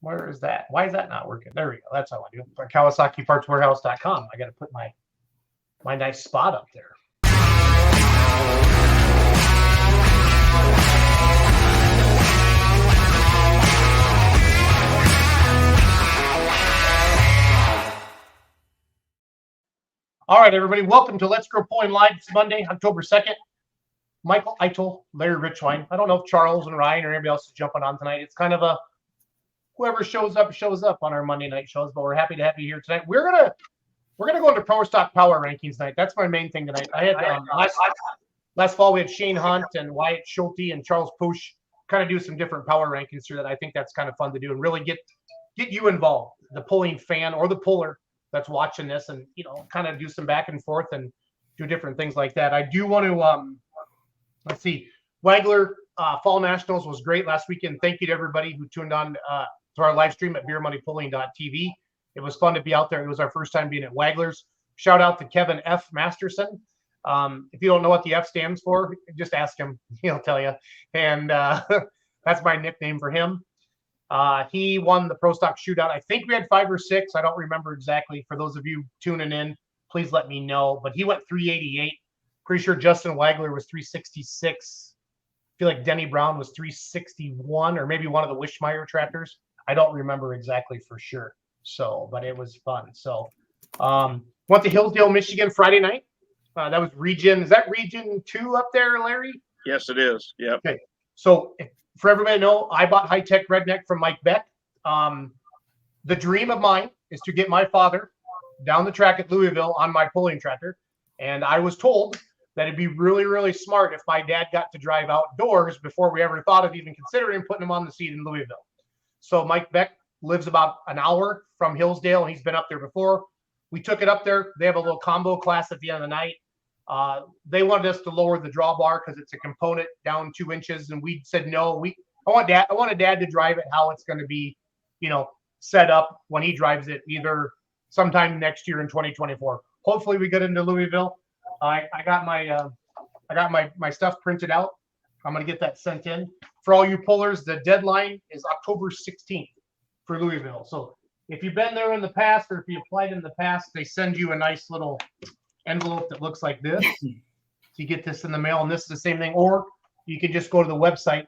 Where is that? Why is that not working? There we go. That's how I do it. KawasakiPartsWarehouse.com. I got to put my nice spot up there. All right, everybody. Welcome to Let's Grow Pulling Live. It's Monday, October 2nd. Michael Eitel, Larry Richwine. I don't know if Charles and Ryan or anybody else is jumping on tonight. It's kind of a whoever shows up on our Monday night shows, but we're happy to have you here tonight. We're gonna go into Pro Stock Power Rankings tonight. That's my main thing tonight. I had last fall we had Shane Hunt and Wyatt Schulte and Charles Push kind of do some different power rankings here that I think that's kind of fun to do and really get you involved, the pulling fan or the puller that's watching this, and kind of do some back and forth and do different things like that. I do want to let's see, Wagler Fall Nationals was great last weekend. Thank you to everybody who tuned on to our live stream at beermoneypulling.tv. It was fun to be out there. It was our first time being at Wagler's. Shout out to Kevin F. Masterson. If you don't know what the F stands for, just ask him. He'll tell you. And that's my nickname for him. He won the Pro Stock Shootout. I think we had 5 or 6. I don't remember exactly. For those of you tuning in, please let me know. But he went 388. Pretty sure Justin Wagler was 366. I feel like Denny Brown was 361, or maybe one of the Wishmeyer tractors. I don't remember exactly for sure. So, but it was fun. So, went to Hillsdale, Michigan Friday night. That was region. Is that region 2 up there, Larry? Yes, it is. Yep. Okay. So, for everybody to know, I bought High Tech Redneck from Mike Beck. The dream of mine is to get my father down the track at Louisville on my pulling tractor. And I was told that it'd be really, really smart if my dad got to drive outdoors before we ever thought of even considering putting him on the seat in Louisville. So Mike Beck lives about an hour from Hillsdale, and he's been up there before. We took it up there. They have a little combo class at the end of the night. They wanted us to lower the drawbar because it's a component down 2 inches, and we said no. I wanted dad to drive it how it's going to be, set up when he drives it, either sometime next year in 2024. Hopefully we get into Louisville. I got my stuff printed out. I'm gonna get that sent in. For all you pullers, the deadline is October 16th for Louisville. So if you've been there in the past, or if you applied in the past, they send you a nice little envelope that looks like this. So you get this in the mail, and this is the same thing. Or you can just go to the website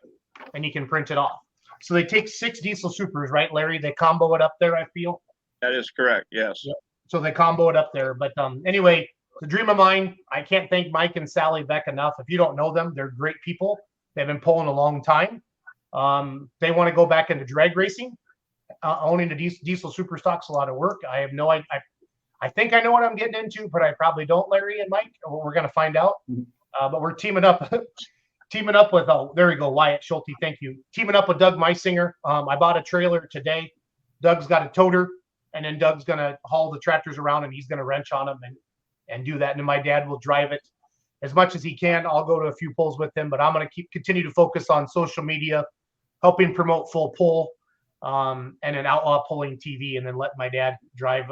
and you can print it off. So they take 6 diesel supers, right, Larry? They combo it up there, I feel. That is correct. Yes. Yep. So they combo it up there. But anyway, the dream of mine, I can't thank Mike and Sally Beck enough. If you don't know them, they're great people. They've been pulling a long time. They want to go back into drag racing. Owning the diesel super stock's a lot of work. I have no idea. I think I know what I'm getting into, but I probably don't, Larry and Mike. We're going to find out. But we're teaming up with, there we go, Wyatt Schulte. Thank you. Teaming up with Doug Meisinger. I bought a trailer today. Doug's got a toter, and then Doug's going to haul the tractors around, and he's going to wrench on them and do that. And then my dad will drive it as much as he can. I'll go to a few pulls with him, but I'm going to continue to focus on social media, helping promote Full Pull, and an Outlaw Pulling TV, and then let my dad drive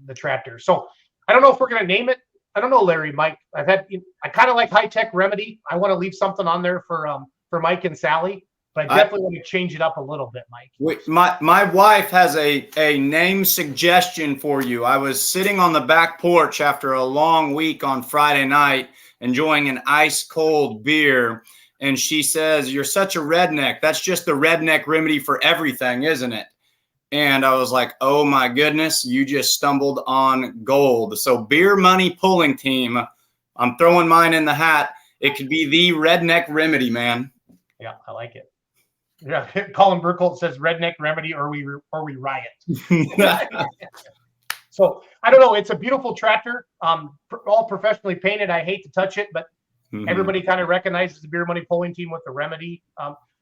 the tractor. So I don't know if we're going to name it. I don't know, Larry, Mike. I kind of like High Tech Remedy. I want to leave something on there for Mike and Sally, but I definitely want to change it up a little bit, Mike. Wait, my wife has a name suggestion for you. I was sitting on the back porch after a long week on Friday night, enjoying an ice cold beer, and she says, "You're such a redneck. That's just the redneck remedy for everything, isn't it?" And I was like, oh my goodness, you just stumbled on gold. So Beer Money Pulling Team, I'm throwing mine in the hat. It could be the redneck remedy, man. Yeah, I like it. Yeah, Colin Burkholt says redneck remedy or we riot. So I don't know. It's a beautiful tractor, all professionally painted. I hate to touch it, but everybody kind of recognizes the Beer Money Pulling Team with the remedy.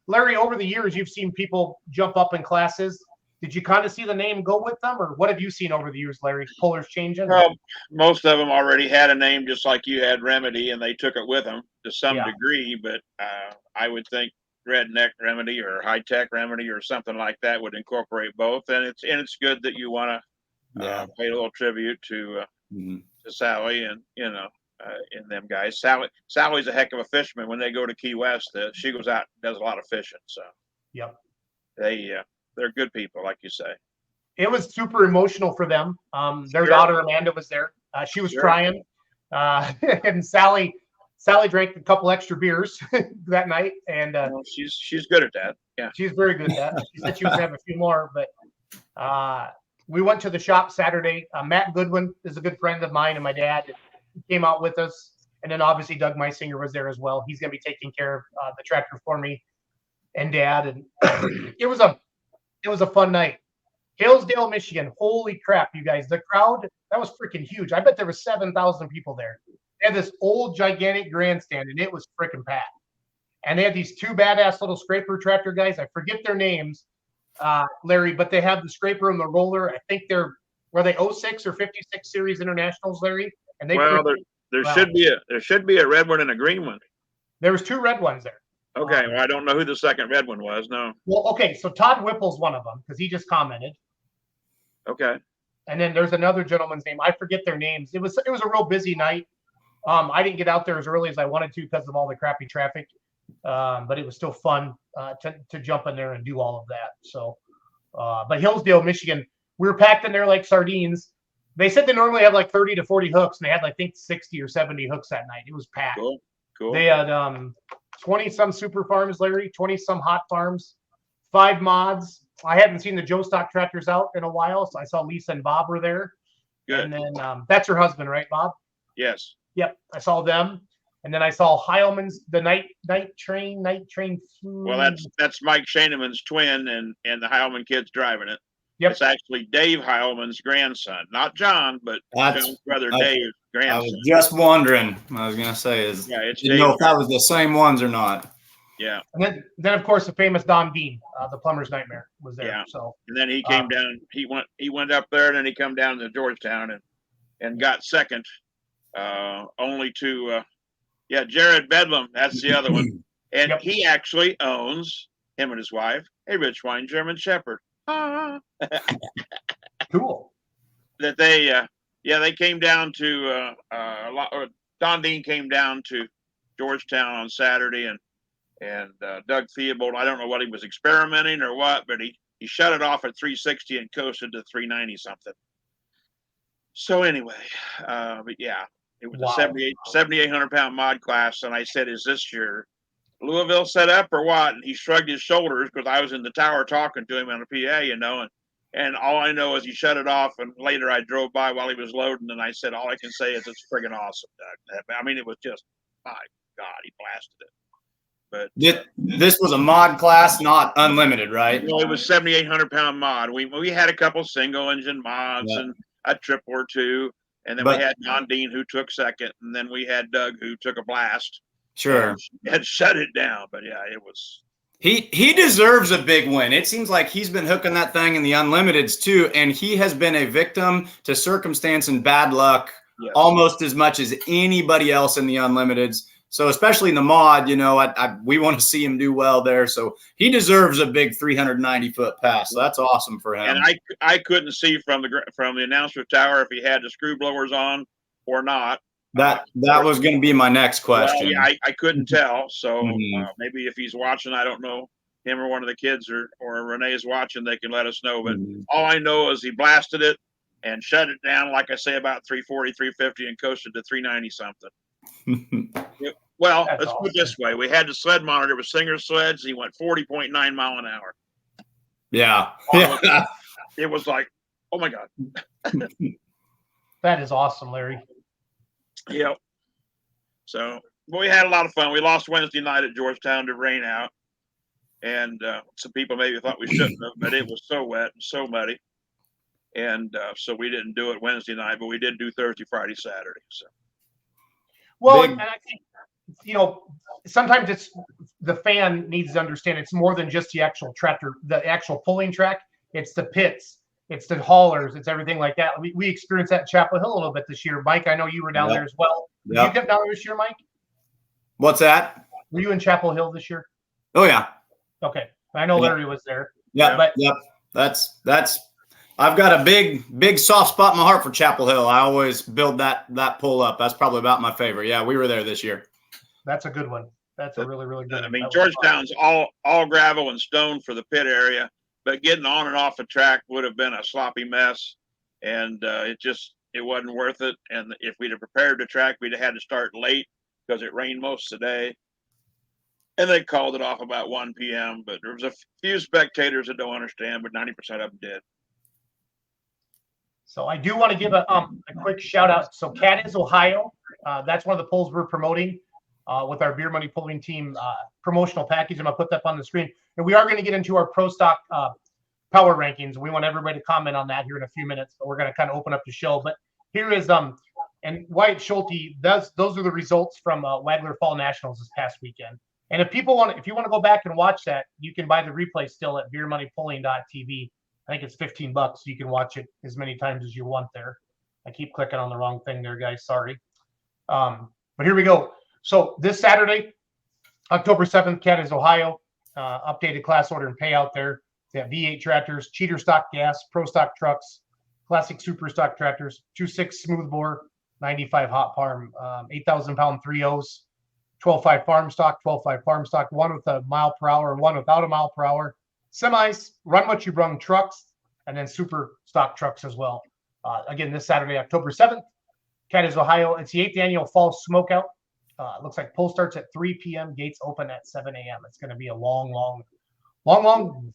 Larry, over the years, you've seen people jump up in classes. Did you kind of see the name go with them, or what have you seen over the years, Larry? Pullers changing? Most of them already had a name, just like you had Remedy, and they took it with them to some degree. But I would think Redneck Remedy or High Tech Remedy or something like that would incorporate both. And it's good that you want to pay a little tribute to Sally and and them guys. Sally's a heck of a fisherman. When they go to Key West, she goes out and does a lot of fishing. So yep, they're good people, like you say. It was super emotional for them. Their Sure. daughter Amanda was there. She was Sure. crying, and Sally drank a couple extra beers that night, and Well, she's good at that. Yeah. she's very good at that. She said she was gonna have a few more, but we went to the shop Saturday. Matt Goodwin is a good friend of mine and my dad. He came out with us, and then obviously Doug Meisinger was there as well. He's gonna be taking care of the tractor for me and Dad, and it was a fun night. Hillsdale, Michigan. Holy crap, you guys! The crowd, that was freaking huge. I bet there was 7,000 people there. They had this old gigantic grandstand, and it was freaking packed. And they had these two badass little scraper tractor guys. I forget their names, Larry, but they have the scraper and the roller. I think were they 06 or 56 series internationals, Larry? And they Well, there should be a red one and a green one. there was two red ones there. Okay. Well, I don't know who the second red one was. No. Well, okay, so Todd Whipple's one of them because he just commented. Okay. And then there's another gentleman's name. I forget their names. It was a real busy night. I didn't get out there as early as I wanted to because of all the crappy traffic. But it was still fun to jump in there and do all of that. So, but Hillsdale, Michigan, we were packed in there like sardines. They said they normally have like 30 to 40 hooks, and they had, I think, 60 or 70 hooks that night. It was packed. Cool. They had 20 some super farms, Larry, 20 some hot farms, 5 mods. I hadn't seen the Joe Stock tractors out in a while, so I saw Lisa and Bob were there. Good. And then that's her husband, right, Bob? Yes. Yep, I saw them. And then I saw Heilman's the night train. Well, that's Mike Shaneman's twin, and the Heilman kid's driving it. Yep. It's actually Dave Heilman's grandson, not John, but John's brother Dave's I grandson. was just wondering. I was gonna say It's didn't know Dave. if that was the same ones or not. Yeah. And then of course the famous Don Dean, the plumber's nightmare, was there. Yeah. So And then he came down. He went up there, and then he come down to Georgetown and got second, only to Jared Bedlam. That's the other one, and Yep. he actually owns, him and his wife, a Richwine German Shepherd. cool. That they came down to Don Dean came down to Georgetown on Saturday, and Doug Theobald, I don't know what he was experimenting or what, but he shut it off at 360 and coasted to 390 something. So anyway, but yeah, it was Wow. a 7,800 pound mod class, and I said, "Is this your Louisville setup or what?" And he shrugged his shoulders because I was in the tower talking to him on the PA, and all I know is he shut it off. And later I drove by while he was loading, and I said, "All I can say is it's friggin' awesome, Doug." I mean, it was just, my God, he blasted it. But This was a mod class, not unlimited, right? it was 7,800 pound mod. We had a couple single engine mods and a triple or two, and then we had Don Dean who took second, and then we had Doug who took a blast. Sure. Had shut it down, but yeah, it was. He deserves a big win. It seems like he's been hooking that thing in the unlimiteds too, and he has been a victim to circumstance and bad luck almost as much as anybody else in the unlimiteds. So especially in the mod, we want to see him do well there. So he deserves a big 390-foot pass. So that's awesome for him. And I couldn't see from the announcer tower if he had the screw blowers on or not. That was going to be my next question. Well, I couldn't tell. So maybe if he's watching, I don't know, him or one of the kids or Renee's watching, they can let us know. But all I know is he blasted it and shut it down, like I say, about 340, 350 and coasted to 390 something. Well, let's put it this way. We had the sled monitor with Singer sleds. He went 40.9 mile an hour. Yeah. It was like, oh my God. That is awesome, Larry. Yep. So, but we had a lot of fun. We lost Wednesday night at Georgetown to rain out. And some people maybe thought we shouldn't have, but it was so wet and so muddy. And so we didn't do it Wednesday night, but we did do Thursday, Friday, Saturday. So. Well, and I think, sometimes it's the fan needs to understand it's more than just the actual tractor, the actual pulling track. It's the pits, it's the haulers, it's everything like that. We experienced that at Chapel Hill a little bit this year. Mike, I know you were down there as well. Did you get down there this year, Mike? What's that? Were you in Chapel Hill this year? Oh yeah. Okay, I know Larry was there. Yeah, That's. I've got a big soft spot in my heart for Chapel Hill. I always build that pull up. That's probably about my favorite. Yeah, we were there this year. That's a good one. That's a really, really good one. I mean, Georgetown's all gravel and stone for the pit area, but getting on and off the track would have been a sloppy mess, and it wasn't worth it. And if we'd have prepared the track, we'd have had to start late because it rained most of the day. And they called it off about 1 p.m. But there was a few spectators that don't understand, but 90% of them did. So I do want to give a quick shout out. So Cat is Ohio. That's one of the polls we're promoting with our Beer Money Pulling Team promotional package. I'm going to put that up on the screen. And we are going to get into our Pro Stock power rankings. We want everybody to comment on that here in a few minutes, but we're going to kind of open up the show. But here is and Wyatt Schulte, those are the results from Wagler Fall Nationals this past weekend. And if you want to go back and watch that, you can buy the replay still at beermoneypulling.tv. I think it's $15. You can watch it as many times as you want there. I keep clicking on the wrong thing there, guys. Sorry. But here we go. So this Saturday, October 7th, Cat is Ohio. Updated class order and payout there. They have V8 tractors, cheater stock gas, pro stock trucks, classic super stock tractors, 2.6 smoothbore, 95 hot farm, 8,000 pound 3.0s, 12.5 farm stock, 12.5 farm stock, one with a mile per hour and one without a mile per hour. Semis, run what you brung trucks, and then super stock trucks as well. Again, this Saturday, October 7th, Cat is Ohio. It's the 8th annual Fall Smokeout. It looks like poll starts at 3 p.m. Gates open at 7 a.m. It's going to be a long,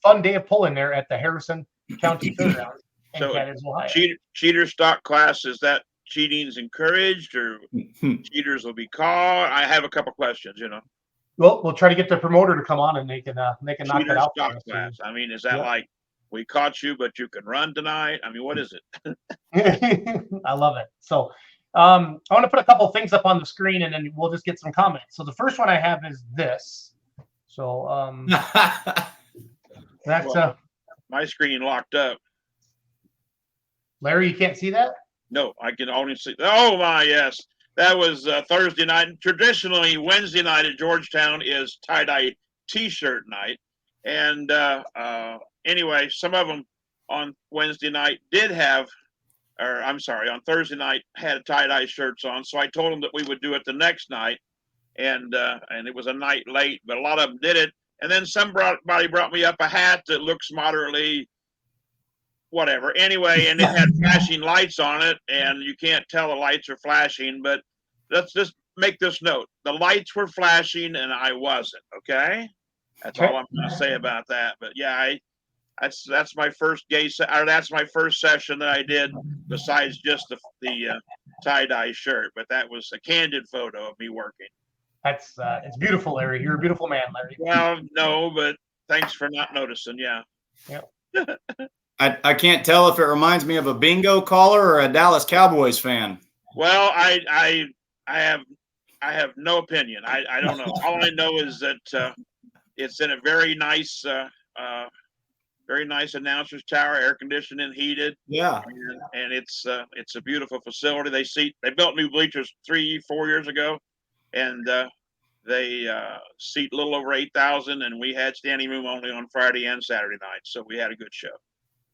fun day of pulling there at the Harrison County Fairgrounds in So Cat is Ohio. cheater stock class, is that cheating is encouraged or cheaters will be caught? I have a couple questions, Well, we'll try to get the promoter to come on and they can knock Cheater that out. stock class. I mean, is that like we caught you, but you can run tonight? I mean, what is it? I love it. So I want to put a couple of things up on the screen and then we'll just get some comments. So the first one I have is this. So that's my screen locked up. Larry, you can't see that? No, I can only see. Oh my, yes. That was Thursday night. Traditionally, Wednesday night at Georgetown is tie-dye T-shirt night. And anyway, some of them on Wednesday night on Thursday night had tie-dye shirts on. So I told them that we would do it the next night. And it was a night late, but a lot of them did it. And then somebody brought me up a hat that looks moderately whatever. Anyway, and it had flashing lights on it, and you can't tell the lights are flashing, but let's just make this note. The lights were flashing and I wasn't, okay? That's all I'm going to say about that. But yeah, that's my first that's my first session that I did besides just the tie-dye shirt, but that was a candid photo of me working. That's it's beautiful, Larry. You're a beautiful man, Larry. Well, no, but thanks for not noticing. Yeah. I can't tell if it reminds me of a bingo caller or a Dallas Cowboys fan. Well, I have no opinion. I don't know. All I know is that it's in a very nice announcer's tower, air conditioned and heated. Yeah. And it's a beautiful facility. They built new bleachers 3-4 years ago, and they seat a little over 8,000, and we had standing room only on Friday and Saturday night, so we had a good show.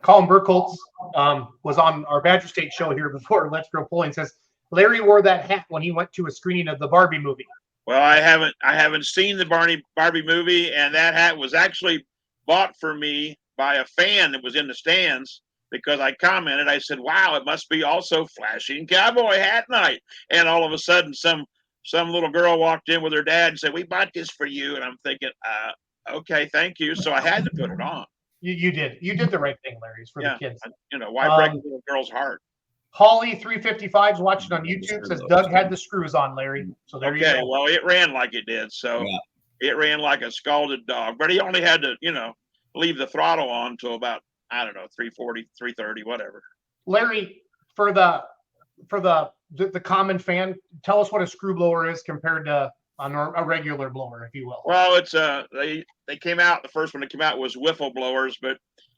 Colin Burkholz was on our Badger State show here before Let's Grow Pulling. Says Larry wore that hat when he went to a screening of the Barbie movie. Well, I haven't seen the Barbie movie, and that hat was actually bought for me by a fan that was in the stands because I commented. I said, "Wow, it must be also flashing cowboy hat night." And all of a sudden, some little girl walked in with her dad and said, "We bought this for you." And I'm thinking, okay, thank you. So I had to put it on. You did the right thing, Larry. It's for the kids. Why break a little girl's heart? Holly 355 is watching on YouTube. Says Doug had the screws on, Larry. So there you go. Okay, well, it ran like it did. So it ran like a scalded dog. But he only had to, leave the throttle on till about, 340, 330, whatever. Larry, for the common fan, tell us what a screw blower is compared to a regular blower, if you will. Well, it's they came out. The first one that came out was wiffle blowers, but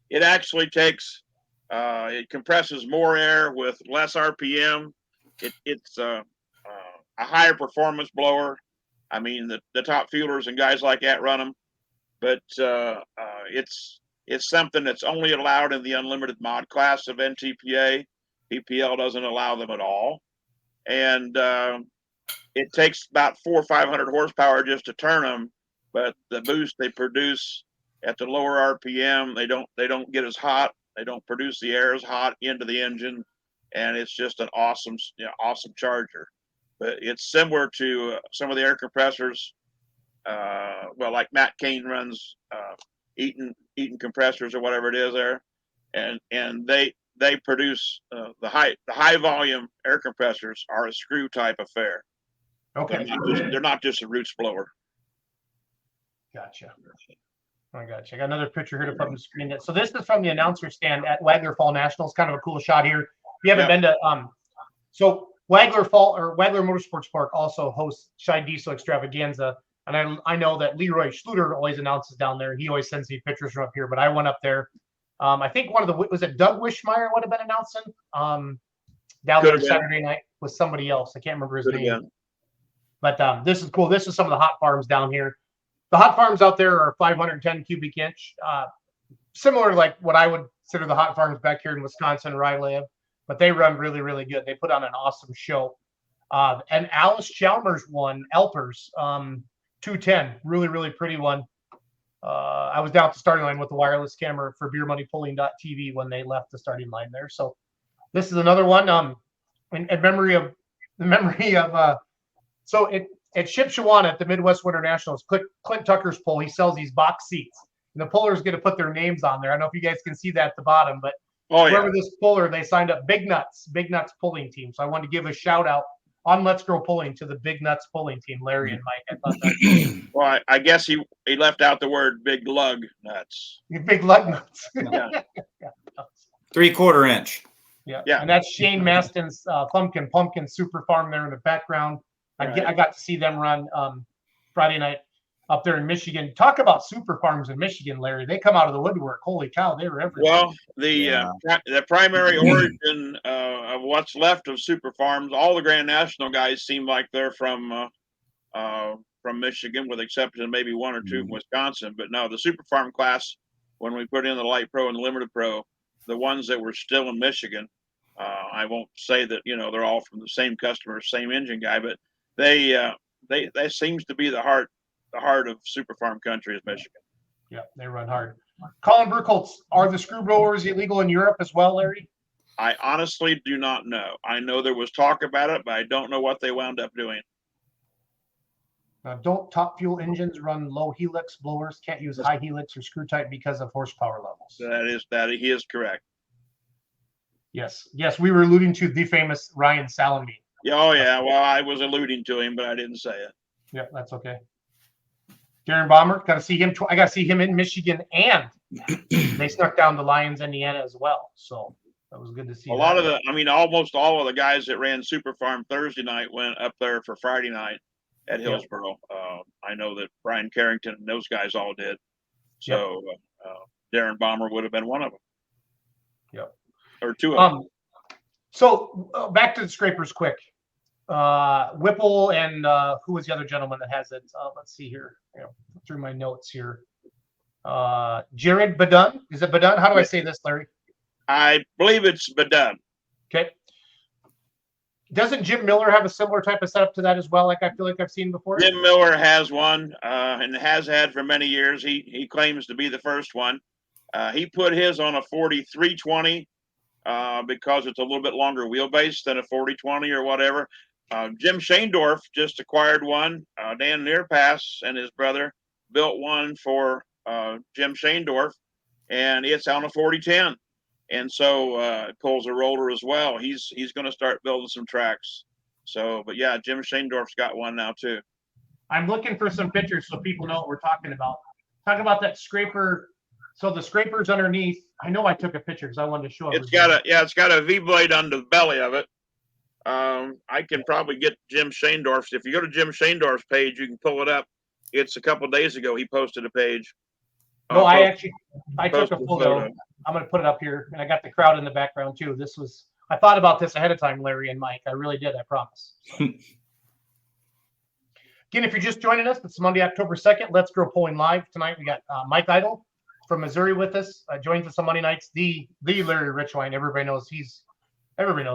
it actually takes it compresses more air with less RPM. It's a higher performance blower. I mean, the top fielders and guys like that run them, but it's something that's only allowed in the unlimited mod class of NTPA. PPL doesn't allow them at all, and it takes about 400 or 500 horsepower just to turn them. But the boost they produce at the lower RPM. They don't get as hot. They don't produce the air as hot into the engine, and it's just an awesome, awesome charger. But it's similar to some of the air compressors. Well, like Matt Kane runs Eaton compressors or whatever it is there, and they produce the high volume air compressors are a screw type affair. Okay. They're not just a roots blower. Gotcha. I gotcha. I got another picture here to put on the screen. So this is from the announcer stand at Wagler Fall National. It's kind of a cool shot here. If you haven't been to, so Wagler Motorsports Park also hosts Shine Diesel Extravaganza. And I know that Leroy Schluter always announces down there. He always sends me pictures from up here, but I went up there. I think was it Doug Wishmeyer would have been announcing down there Saturday night with somebody else. I can't remember his name. But this is cool. This is some of the hot farms down here. The hot farms out there are 510 cubic inch, similar to like what I would consider the hot farms back here in Wisconsin where I live, but they run really, really good. They put on an awesome show. And Alice Chalmers won Elpers 210, really, really pretty one. I was down at the starting line with the wireless camera for BeerMoneyPulling.tv when they left the starting line there. So this is another one. In memory of so at Shipshewana at the Midwest Winter Nationals, Clint Tucker's pull, he sells these box seats, and the pullers get to put their names on there. I don't know if you guys can see that at the bottom, but whoever this puller, they signed up Big Nuts Pulling Team. So I wanted to give a shout out on Let's Grow Pulling to the Big Nuts Pulling Team, Larry and Mike. I thought that well, I guess he left out the word big lug nuts. Big lug nuts. Yeah. 3/4 inch. Yeah. And that's Shane Maston's Pumpkin Super Farm there in the background. I got to see them run Friday night up there in Michigan. Talk about super farms in Michigan, Larry. They come out of the woodwork. Holy cow, they were everywhere. Well, the primary origin of what's left of super farms, all the Grand National guys seem like they're from Michigan, with the exception of maybe one or two from Wisconsin. But no, the super farm class, when we put in the light pro and limited pro, the ones that were still in Michigan, I won't say that they're all from the same customer, same engine guy, but they seems to be the heart of super farm country is Michigan. Yeah, they run hard. Colin Burkholz, are the screw blowers illegal in Europe as well, Larry? I honestly do not know. I know there was talk about it, but I don't know what they wound up doing. Don't top fuel engines run low helix blowers? Can't use high helix or screw type because of horsepower levels. He is correct. Yes, we were alluding to the famous Ryan Salamine. Yeah, oh yeah. Well, I was alluding to him, but I didn't say it. Yeah, that's okay. Darren Bomber, got to see him. I got to see him in Michigan, and they snuck down to Lyons, Indiana as well. So that was good to see. Almost all of the guys that ran Super Farm Thursday night went up there for Friday night at Hillsboro. I know that Brian Carrington and those guys all did. So Darren Bomber would have been one of them. Yep. Or two of them. So back to the scrapers quick. Whipple and who was the other gentleman that has it? Let's see here. Through my notes here. Jared Badun. Is it Badun? How do I say this, Larry? I believe it's Badun. Okay. Doesn't Jim Miller have a similar type of setup to that as well? Like I feel like I've seen before. Jim Miller has one, and has had for many years. He claims to be the first one. He put his on a 4320 because it's a little bit longer wheelbase than a 4020 or whatever. Jim Shaindorf just acquired one. Dan Nearpass and his brother built one for Jim Shaindorf, and it's on a 4010. And so it pulls a roller as well. He's going to start building some tracks. So, but yeah, Jim Shaindorf's got one now too. I'm looking for some pictures so people know what we're talking about. Talking about that scraper. So the scraper's underneath. I know I took a picture because I wanted to show it. It's got a V blade under the belly of it. I can probably get Jim Shaindorf's. If you go to Jim Shaindorf's page, you can pull it up. It's a couple of days ago. He posted a page. No, I took a photo. I'm going to put it up here, and I got the crowd in the background too. I thought about this ahead of time, Larry and Mike. I really did. I promise. So. Again, if you're just joining us, it's Monday, October 2nd. Let's Grow Pulling Live. Tonight we got Mike Idle from Missouri with us. Joins us on Monday nights. The Larry Richwine. Everybody knows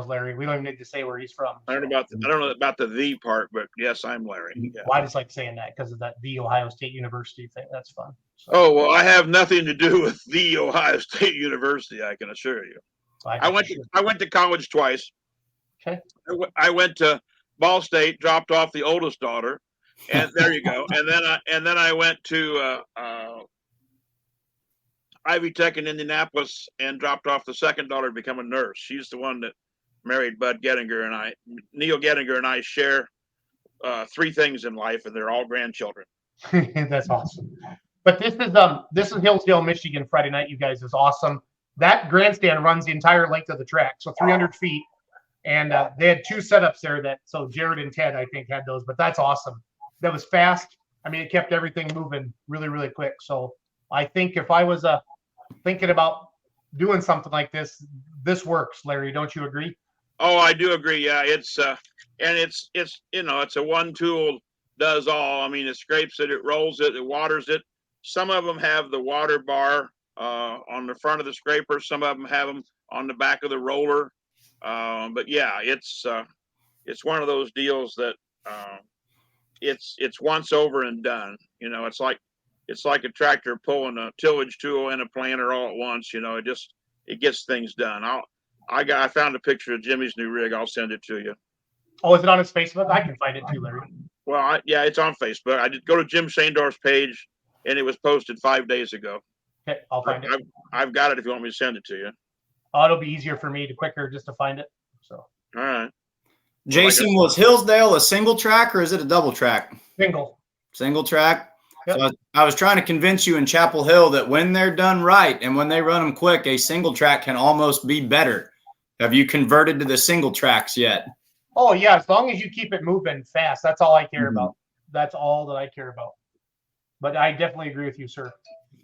Larry. We don't even need to say where he's from. I don't know about the part, but yes, I'm Larry. Yeah. Well, I just like saying that because of that the Ohio State University thing. That's fun. So, Oh, well, I have nothing to do with the Ohio State University, I can assure you. I went to college twice. Okay. I went to Ball State, dropped off the oldest daughter, and there you go. And then I went to Ivy Tech in Indianapolis and dropped off the second daughter to become a nurse. She's the one that married Bud Gettinger, and Neil Gettinger and I share three things in life, and they're all grandchildren. That's awesome. But this is Hillsdale, Michigan. Friday night, you guys, is awesome. That grandstand runs the entire length of the track, so 300 feet. And they had two setups there so Jared and Ted, I think, had those, but that's awesome. That was fast. I mean, it kept everything moving really, really quick. So I think if I was thinking about doing something like this works, Larry. Don't you agree? Oh, I do agree. Yeah, it's a one tool does all. I mean, it scrapes it, it rolls it, it waters it. Some of them have the water bar on the front of the scraper. Some of them have them on the back of the roller. But yeah, it's one of those deals that it's once over and done. You know, it's like a tractor pulling a tillage tool and a planter all at once. You know, it gets things done. I found a picture of Jimmy's new rig. I'll send it to you. Oh, is it on his Facebook? I can find it too, Larry. Well, yeah, it's on Facebook. I did go to Jim Shaindorf's page, and it was posted 5 days ago. Okay, I'll find it. I've got it if you want me to send it to you. Oh, it'll be easier for me quicker just to find it. So. All right. Jason, was Hillsdale a single track or is it a double track? Single track. Yep. So I was trying to convince you in Chapel Hill that when they're done right and when they run them quick, a single track can almost be better. Have you converted to the single tracks yet? Oh yeah, as long as you keep it moving fast, that's all I care about. That's all that I care about. But I definitely agree with you, sir.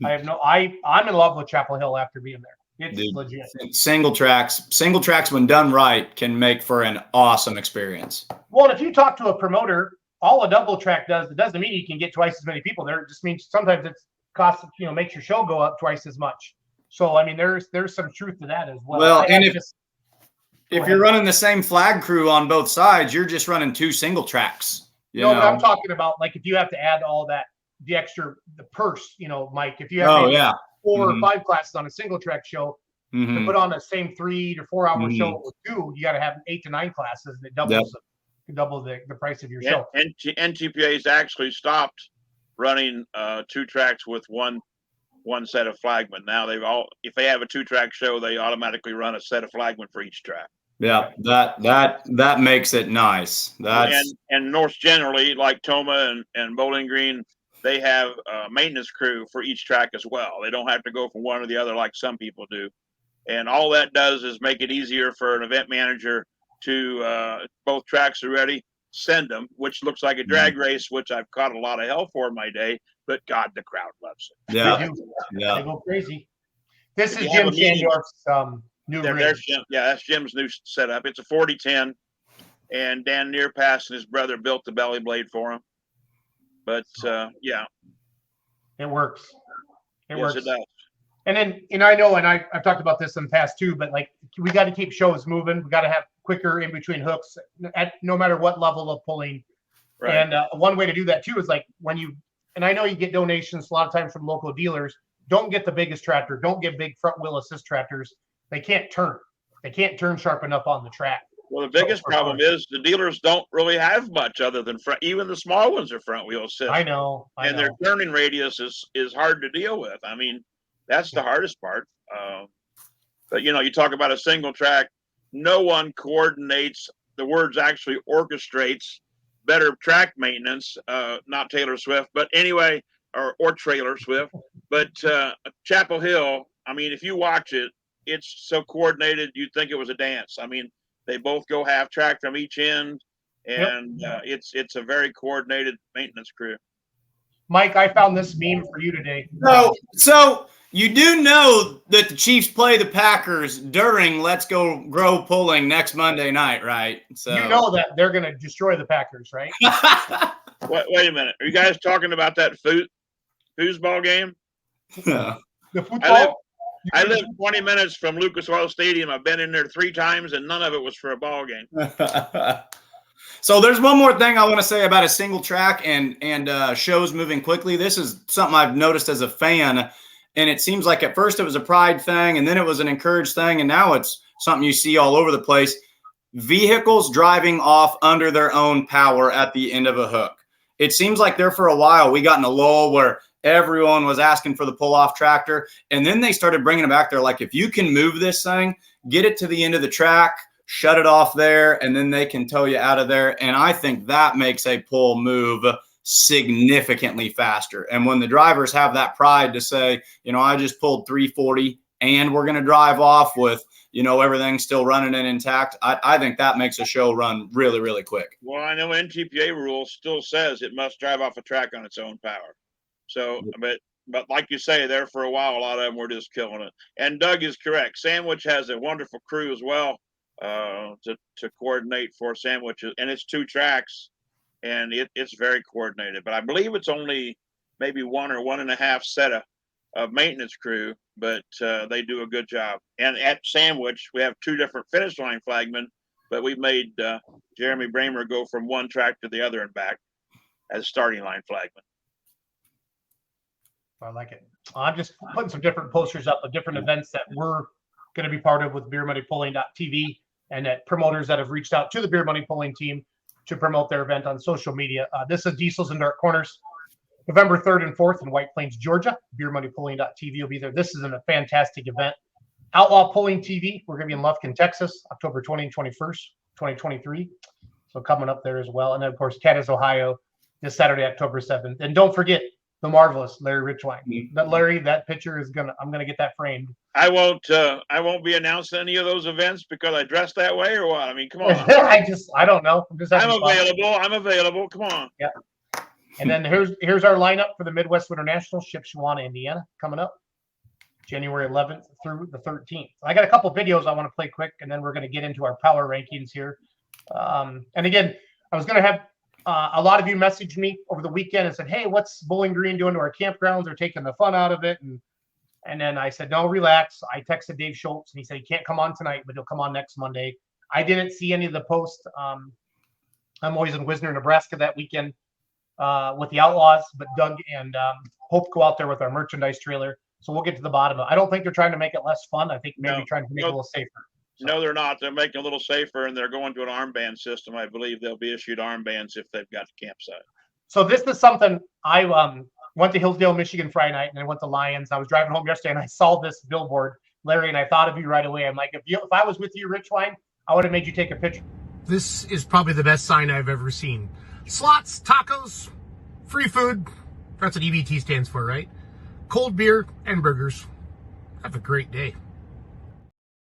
I'm in love with Chapel Hill after being there. It's legit. Single tracks when done right can make for an awesome experience. Well, and if you talk to a promoter, all a double track does, it doesn't mean you can get twice as many people there. It just means sometimes it's costs, makes your show go up twice as much. So I mean, there's some truth to that as well. Well, and if you're running the same flag crew on both sides, you're just running two single tracks. But I'm talking about like if you have to add all that, the purse, Mike, if you have 4 or 5 classes on a single track show, to put on the same 3 to 4 hour show with 2, you got to have 8 to 9 classes, and it doubles the price of your show. And NTPA's actually stopped running 2 tracks with one set of flagmen. Now if they have a 2-track show, they automatically run a set of flagmen for each track. Yeah, that makes it nice. And North generally, like Toma and Bowling Green, they have a maintenance crew for each track as well. They don't have to go from one or the other like some people do. And all that does is make it easier for an event manager to both tracks are ready, send them, which looks like a drag race, which I've caught a lot of hell for in my day. But God, the crowd loves it. Yeah, they go crazy. This is Jim Shaindorf's new rig. That's Jim's new setup. It's a 40-10, and Dan Nearpass and his brother built the belly blade for him. But yeah, it works. It works. It does. And then, I know, and I've talked about this in the past too, but like we got to keep shows moving. We got to have quicker in between hooks at no matter what level of pulling. Right. And one way to do that too is like and I know you get donations a lot of times from local dealers. Don't get the biggest tractor. Don't get big front wheel assist tractors. They can't turn. They can't turn sharp enough on the track. Well, the biggest problem is the dealers don't really have much other than front. Even the small ones are front wheel assist. I know. And their turning radius is hard to deal with. I mean, that's the hardest part. But you talk about a single track. No one coordinates. The words actually orchestrates better track maintenance. Not Taylor Swift, but anyway, or Trailer Swift. But Chapel Hill. I mean, if you watch it, it's so coordinated. You'd think it was a dance. I mean, they both go half track from each end, and it's a very coordinated maintenance crew. Mike, I found this meme for you today. So you do know that the Chiefs play the Packers during Let's Go Grow Pulling next Monday night, right? So you know that they're going to destroy the Packers, right? Wait a minute. Are you guys talking about that foosball game? Yeah. The football? I live 20 minutes from Lucas Oil Stadium. I've been in there 3 times, and none of it was for a ball game. So there's one more thing I want to say about a single track and shows moving quickly. This is something I've noticed as a fan, and it seems like at first it was a pride thing, and then it was an encouraged thing, and now it's something you see all over the place. Vehicles driving off under their own power at the end of a hook. It seems like there for a while we got in a lull where everyone was asking for the pull-off tractor, and then they started bringing it back. They're like, if you can move this thing, get it to the end of the track, shut it off there, and then they can tow you out of there. And I think that makes a pull move significantly faster. And when the drivers have that pride to say, you know, I just pulled 340 and we're going to drive off with, you know, everything still running and intact, I think that makes a show run really, really quick. Well, I know NTPA rule still says it must drive off a track on its own power. So, but like you say, there for a while, a lot of them were just killing it. And Doug is correct. Sandwich has a wonderful crew as well to coordinate for Sandwiches, and it's 2 tracks, and it's very coordinated. But I believe it's only maybe 1 or 1.5 set of maintenance crew, but they do a good job. And at Sandwich, we have 2 different finish line flagmen, but we've made Jeremy Bramer go from one track to the other and back as starting line flagman. I like it. I'm just putting some different posters up of different events that we're going to be part of with BeerMoneyPulling.tv, and that promoters that have reached out to the Beer Money Pulling team to promote their event on social media. This is Diesels and Dark Corners, November 3rd and 4th in White Plains, Georgia. BeerMoneyPulling.tv will be there. This is a fantastic event. Outlaw Pulling TV, we're going to be in Lufkin, Texas, October 20 and 21st, 2023. So coming up there as well. And then, of course, Cadiz, Ohio, this Saturday, October 7th. And don't forget, the marvelous Larry Richwine. That Larry, that picture is I'm gonna get that framed. I won't be announcing any of those events because I dress that way or what? I mean, come on. I don't know. I'm available. Come on. Yeah. And then here's our lineup for the Midwest Winter Nationals, Shipshewana, Indiana, coming up January 11th through the 13th. I got a couple videos I want to play quick, and then we're going to get into our power rankings here. And again, I was going to have a lot of you messaged me over the weekend and said, hey, what's Bowling Green doing to our campgrounds? They're taking the fun out of it. And then I said, no, relax. I texted Dave Schultz, and he said he can't come on tonight, but he'll come on next Monday. I didn't see any of the posts. I'm always in Wisner, Nebraska that weekend with the Outlaws, but Doug and Hope go out there with our merchandise trailer. So we'll get to the bottom of it. I don't think they're trying to make it less fun. I think maybe trying to make it a little safer. So. No, they're not. They're making it a little safer, and they're going to an armband system. I believe they'll be issued armbands if they've got the campsite. So this is something I went to Hillsdale, Michigan Friday night, and I went to Lions. I was driving home yesterday, and I saw this billboard, Larry, and I thought of you right away. I'm like, if I was with you, Richwine, I would have made you take a picture. This is probably the best sign I've ever seen. Slots, tacos, free food. That's what EBT stands for, right? Cold beer and burgers. Have a great day.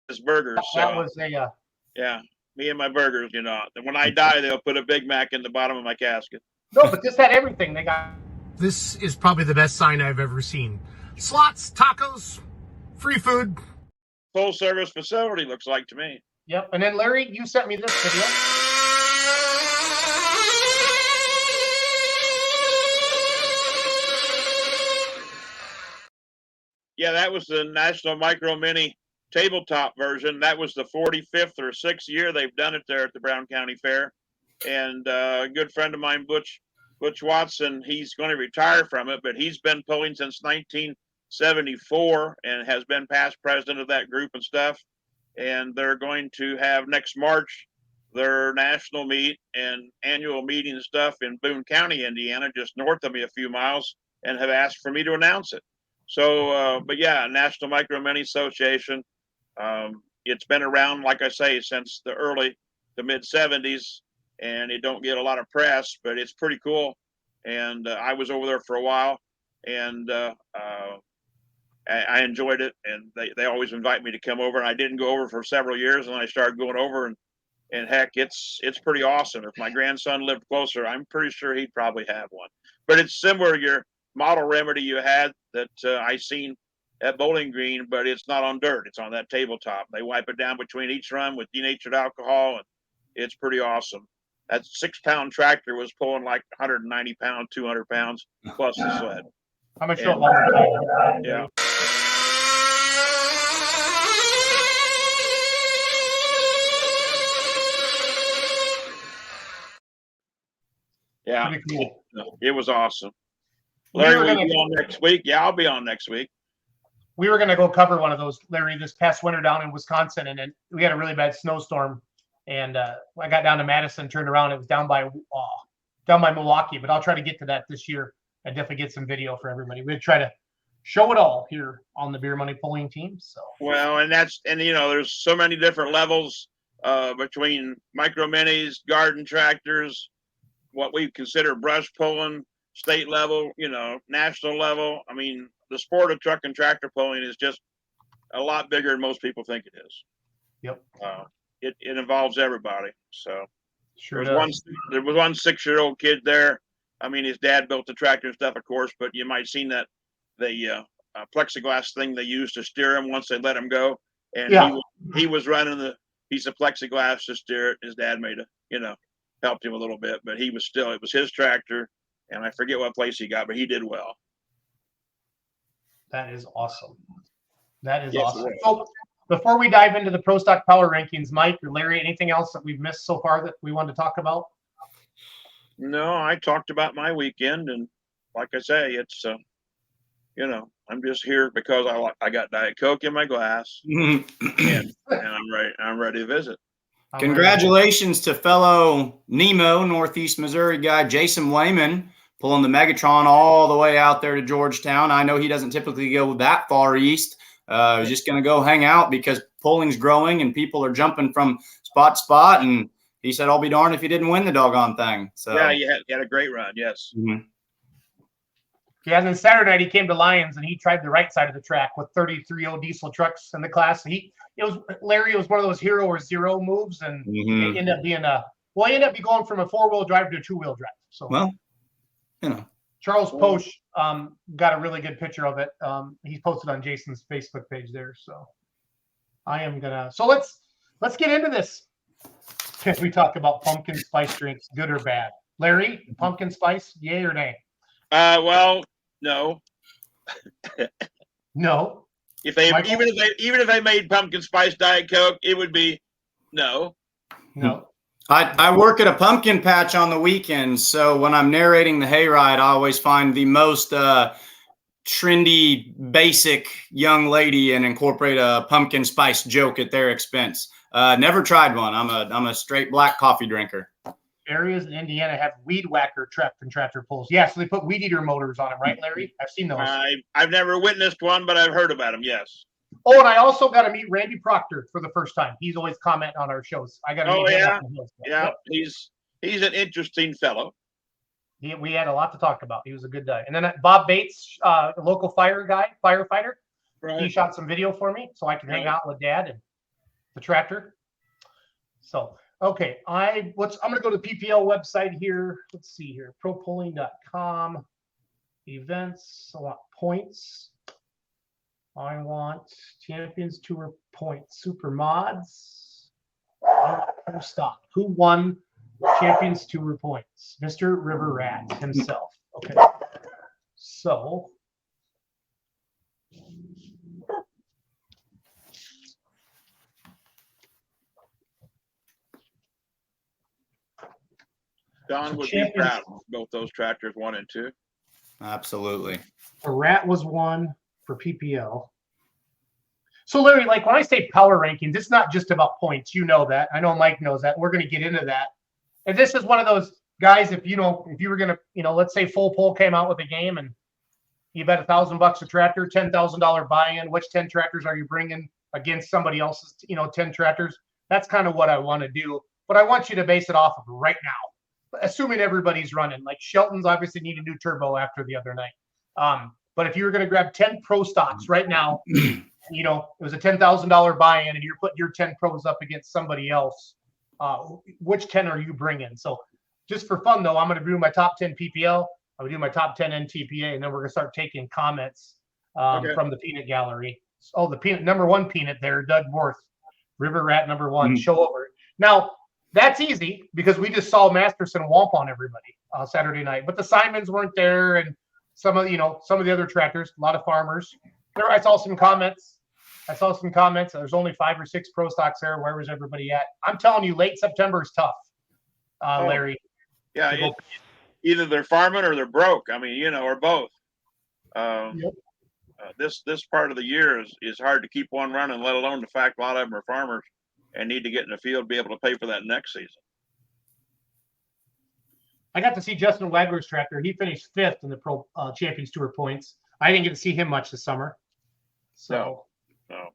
It's burgers. That was a yeah, me and my burgers. You know, when I die, they'll put a Big Mac in the bottom of my casket. No, but this had everything. They got. This is probably the best sign I've ever seen. Slots, tacos, free food. Full service facility looks like to me. Yep. And then Larry, you sent me this video. Yeah, that was the National Micro Mini tabletop version. That was the 45th or 6th year they've done it there at the Brown County Fair. And a good friend of mine, Butch Watson, he's going to retire from it, but he's been pulling since 1974 and has been past president of that group and stuff. And they're going to have next March their national meet and annual meeting and stuff in Boone County, Indiana, just north of me a few miles, and have asked for me to announce it. So, but yeah, National Micro Mini Association. It's been around, like I say, since the mid 70s, and it don't get a lot of press, but it's pretty cool. And I was over there for a while, and I enjoyed it. And they always invite me to come over, and I didn't go over for several years, and then I started going over, and heck, it's pretty awesome. If my grandson lived closer, I'm pretty sure he'd probably have one. But it's similar to your model remedy you had that I seen at Bowling Green, but it's not on dirt. It's on that tabletop. They wipe it down between each run with denatured alcohol, and it's pretty awesome. That 6-pound tractor was pulling like 190 pounds, 200 pounds plus the sled. I'm gonna show it one more time. Yeah. Yeah, Pretty cool. it was awesome. We Larry, were will gonna- you be on next week? Yeah, I'll be on next week. We were going to go cover one of those, Larry, this past winter down in Wisconsin, and then we had a really bad snowstorm. And I got down to Madison, turned around, it was down by Milwaukee. But I'll try to get to that this year and definitely get some video for everybody. We'd try to show it all here on the Beer Money Pulling team. So Well, and there's so many different levels between micro minis, garden tractors, what we consider brush pulling, state level, national level. I mean, the sport of truck and tractor pulling is just a lot bigger than most people think it is. Yep. It involves everybody. So sure there does. was one 6-year-old kid there. I mean, his dad built the tractor and stuff, of course, but you might have seen that the plexiglass thing they used to steer him once they let him go. And Yeah. he was running the piece of plexiglass to steer it. His dad helped him a little bit, but it was his tractor. And I forget what place he got, but he did well. That is awesome. That is Yes, awesome. it is. So before we dive into the Pro Stock Power Rankings, Mike or Larry, anything else that we've missed so far that we wanted to talk about? No, I talked about my weekend, and like I say, it's I'm just here because I got Diet Coke in my glass, and I'm ready to visit. Congratulations to fellow Nemo, Northeast Missouri guy, Jason Wayman, pulling the Megatron all the way out there to Georgetown. I know he doesn't typically go that far east. He's just going to go hang out because pulling's growing and people are jumping from spot to spot. And he said, I'll be darned if he didn't win the doggone thing. So yeah, he had a great run. Yes. Mhm. Yeah, and then Saturday night he came to Lions and he tried the right side of the track with 33 diesel trucks in the class. Larry, it was one of those hero or zero moves, and it ended up being he ended up going from a 4-wheel drive to a 2-wheel drive. So Well, Charles Posch got a really good picture of it. He's posted on Jason's Facebook page there. So let's get into this. As we talk about pumpkin spice drinks, good or bad. Larry, pumpkin spice, yay or nay? Well, no. No. Even if they made pumpkin spice Diet Coke, it would be no. No. I work at a pumpkin patch on the weekends, so when I'm narrating the hayride, I always find the most trendy, basic young lady and incorporate a pumpkin spice joke at their expense. Never tried one. I'm a straight black coffee drinker. Areas in Indiana have weed whacker truck and tractor pulls. Yeah, so they put weed eater motors on them, right, Larry? I've seen those. I've never witnessed one, but I've heard about them. Yes. Oh, and I also got to meet Randy Proctor for the first time. He's always commenting on our shows. I got to meet him. Yeah. He's an interesting fellow. We had a lot to talk about. He was a good guy. And then Bob Bates, a local firefighter. Right. He shot some video for me so I can hang out with Dad and the tractor. So, okay, I'm going to go to the PPL website here. Let's see here, propulling.com, events. I want points. I want Champions Tour points, super mods. Pro stock. Who won Champions Tour points? Mr. River Rat himself. Okay, so. Don would be proud of both those tractors, 1 and 2. Absolutely. The Rat was 1 for PPL. So Larry, like when I say power rankings, it's not just about points. You know that. I know Mike knows that. We're going to get into that. And this is one of those guys, if you were going to, let's say Full Pull came out with a game and you bet $1,000 a tractor, $10,000 buy-in. Which 10 tractors are you bringing against somebody else's, 10 tractors? That's kind of what I want to do. But I want you to base it off of right now, assuming everybody's running. Like Shelton's obviously need a new turbo after the other night. But if you were going to grab 10 pro stocks right now, it was a $10,000 buy-in and you're putting your 10 pros up against somebody else, which 10 are you bringing? So just for fun, though, I'm going to do my top 10 PPL. I'm going to do my top 10 NTPA, and then we're going to start taking comments from the peanut gallery. Oh, the peanut number 1 peanut there, Doug Worth, River Rat number 1, show over. Now, that's easy because we just saw Masterson womp on everybody Saturday night. But the Simons weren't there, and some of the other tractors, a lot of farmers. I saw some comments. There's only 5 or 6 pro stocks there. Where was everybody at? I'm telling you, late September is tough, Larry. Yeah, either they're farming or they're broke. I mean, or both. Yep. This part of the year is hard to keep one running, let alone the fact a lot of them are farmers and need to get in the field, be able to pay for that next season. I got to see Justin Wagler's tractor. He finished 5th in the Pro Champions Tour points. I didn't get to see him much this summer. So No.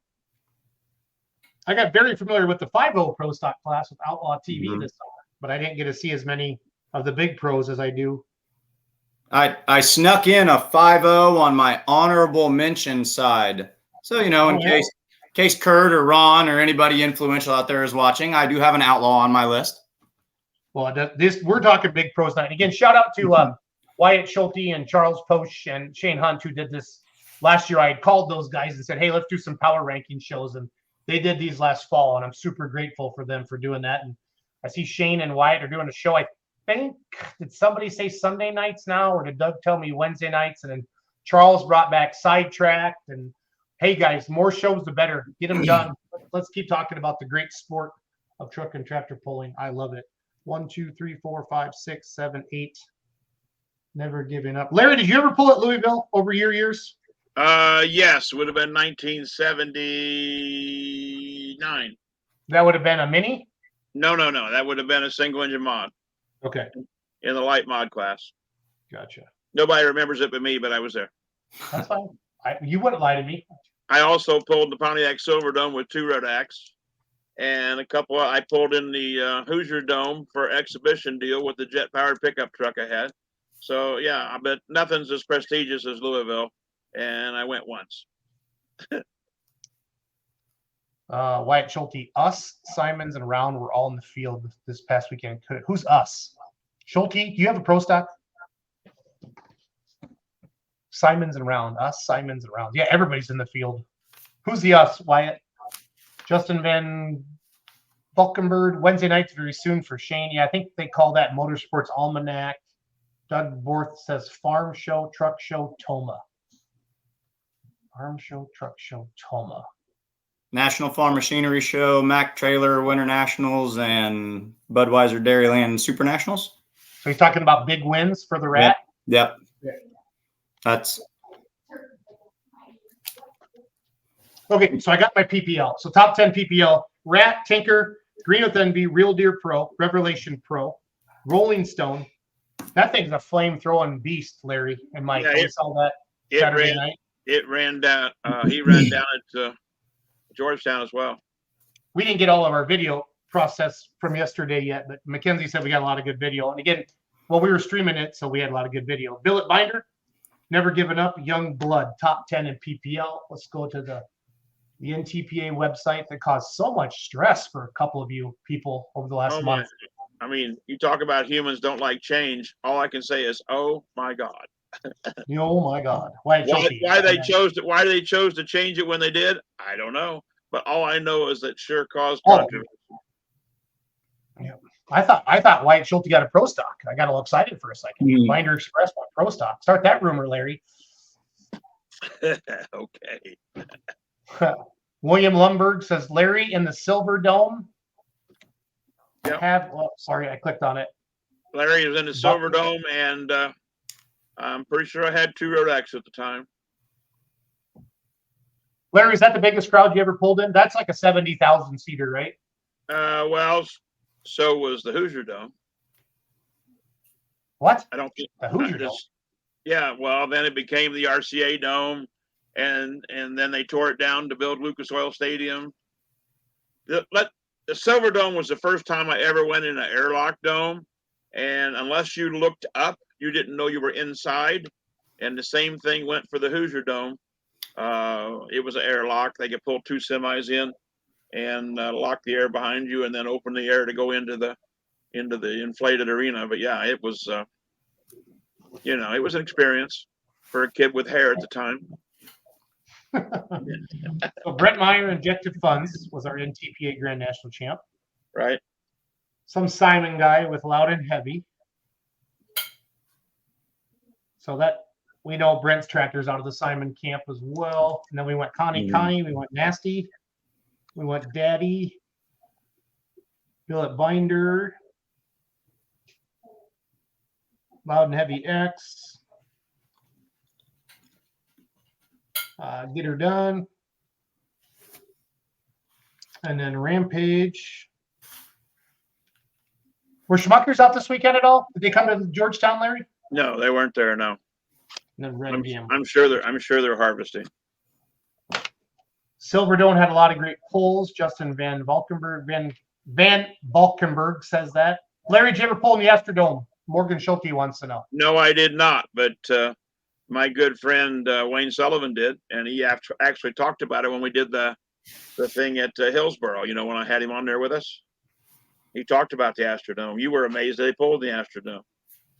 I got very familiar with the 5.0 Pro Stock class with Outlaw TV this summer, but I didn't get to see as many of the big pros as I do. I snuck in a 5.0 on my honorable mention side. So, in case Kurt or Ron or anybody influential out there is watching, I do have an Outlaw on my list. Well, we're talking big pros night. Again, shout out to Wyatt Schulte and Charles Posch and Shane Hunt, who did this last year. I had called those guys and said, hey, let's do some power ranking shows. And they did these last fall, and I'm super grateful for them for doing that. And I see Shane and Wyatt are doing a show. I think, did somebody say Sunday nights now, or did Doug tell me Wednesday nights? And then Charles brought back Sidetracked. And hey, guys, more shows the better. Get them done. Let's keep talking about the great sport of truck and tractor pulling. I love it. 1, 2, 3, 4, 5, 6, 7, 8. Never giving up. Larry, did you ever pull at Louisville over your years? Yes, would have been 1979. That would have been a mini? No. That would have been a single engine mod. Okay. In the light mod class. Gotcha. Nobody remembers it but me, but I was there. That's fine. You wouldn't lie to me. I also pulled the Pontiac Silverdome with 2 Rodaks. And I pulled in the Hoosier Dome for exhibition deal with the jet powered pickup truck I had. So yeah, I bet nothing's as prestigious as Louisville. And I went once. Wyatt Schulte, us, Simons, and Round were all in the field this past weekend. Who's us? Schulte, do you have a pro stock? Simons and Round. Us, Simons, and Round. Yeah, everybody's in the field. Who's the us, Wyatt? Justin Van Valkenburg. Wednesday nights very soon for Shane. Yeah, I think they call that Motorsports Almanac. Doug Borth says Farm Show, Truck Show, Toma. Farm Show, Truck Show, Toma. National Farm Machinery Show, Mack Trailer Winter Nationals, and Budweiser Dairyland Super Nationals. So he's talking about big wins for the Rat? Yep. That's okay. So I got my PPL. So top 10 PPL: Rat, Tinker, Green with Envy, Real Deer Pro, Revelation Pro, Rolling Stone. That thing's a flame throwing beast, Larry and Mike. Yeah, We saw that Saturday night. It ran down. He ran down at Georgetown as well. We didn't get all of our video process from yesterday yet, but Mackenzie said we got a lot of good video. And again, well, we were streaming it, so we had a lot of good video. Billet Binder, Never Given Up, Young Blood, top 10 in PPL. Let's go to the NTPA website that caused so much stress for a couple of you people over the last month. I mean, you talk about humans don't like change. All I can say is, oh my God. Oh my God! Why they chose to change it when they did, I don't know. But all I know is that sure caused controversy. Yeah, I thought Wyatt Schulte got a pro stock. I got all excited for a second. Binder Express bought pro stock. Start that rumor, Larry. Okay. William Lumberg says Larry in the Silver Dome. Yep. Sorry, I clicked on it. Larry is in the Silver Dome, and I'm pretty sure I had 2 Rodaks at the time. Larry, is that the biggest crowd you ever pulled in? That's like a 70,000 seater, right? Well, so was the Hoosier Dome. What? I don't think the Hoosier Dome. Yeah, well, then it became the RCA Dome, and then they tore it down to build Lucas Oil Stadium. The Silver Dome was the first time I ever went in an airlock dome, and unless you looked up, you didn't know you were inside. And the same thing went for the Hoosier Dome. It was an airlock. They could pull 2 semis in and lock the air behind you, and then open the air to go into the inflated arena. But yeah, it was it was an experience for a kid with hair at the time. So Brett Meyer, Injective Funds, was our NTPA Grand National champ. Right. Some Simon guy with Loud and Heavy. So that we know Brent's tractor's out of the Simon camp as well. And then we went Connie, we went Nasty, we went Daddy, Billet Binder. Loud and Heavy X. Get Her Done. And then Rampage. Were Schmuckers out this weekend at all? Did they come to Georgetown, Larry? No, they weren't there. No, And then Red I'm, VM. I'm sure they're harvesting. Silverdome had a lot of great polls. Justin Van Valkenburg says that. Larry, did you ever poll in the Astrodome? Morgan Schulte wants to know. No, I did not, but my good friend Wayne Sullivan did, and he actually talked about it when we did the thing at Hillsboro. You know, when I had him on there with us, he talked about the Astrodome. You were amazed they pulled the Astrodome.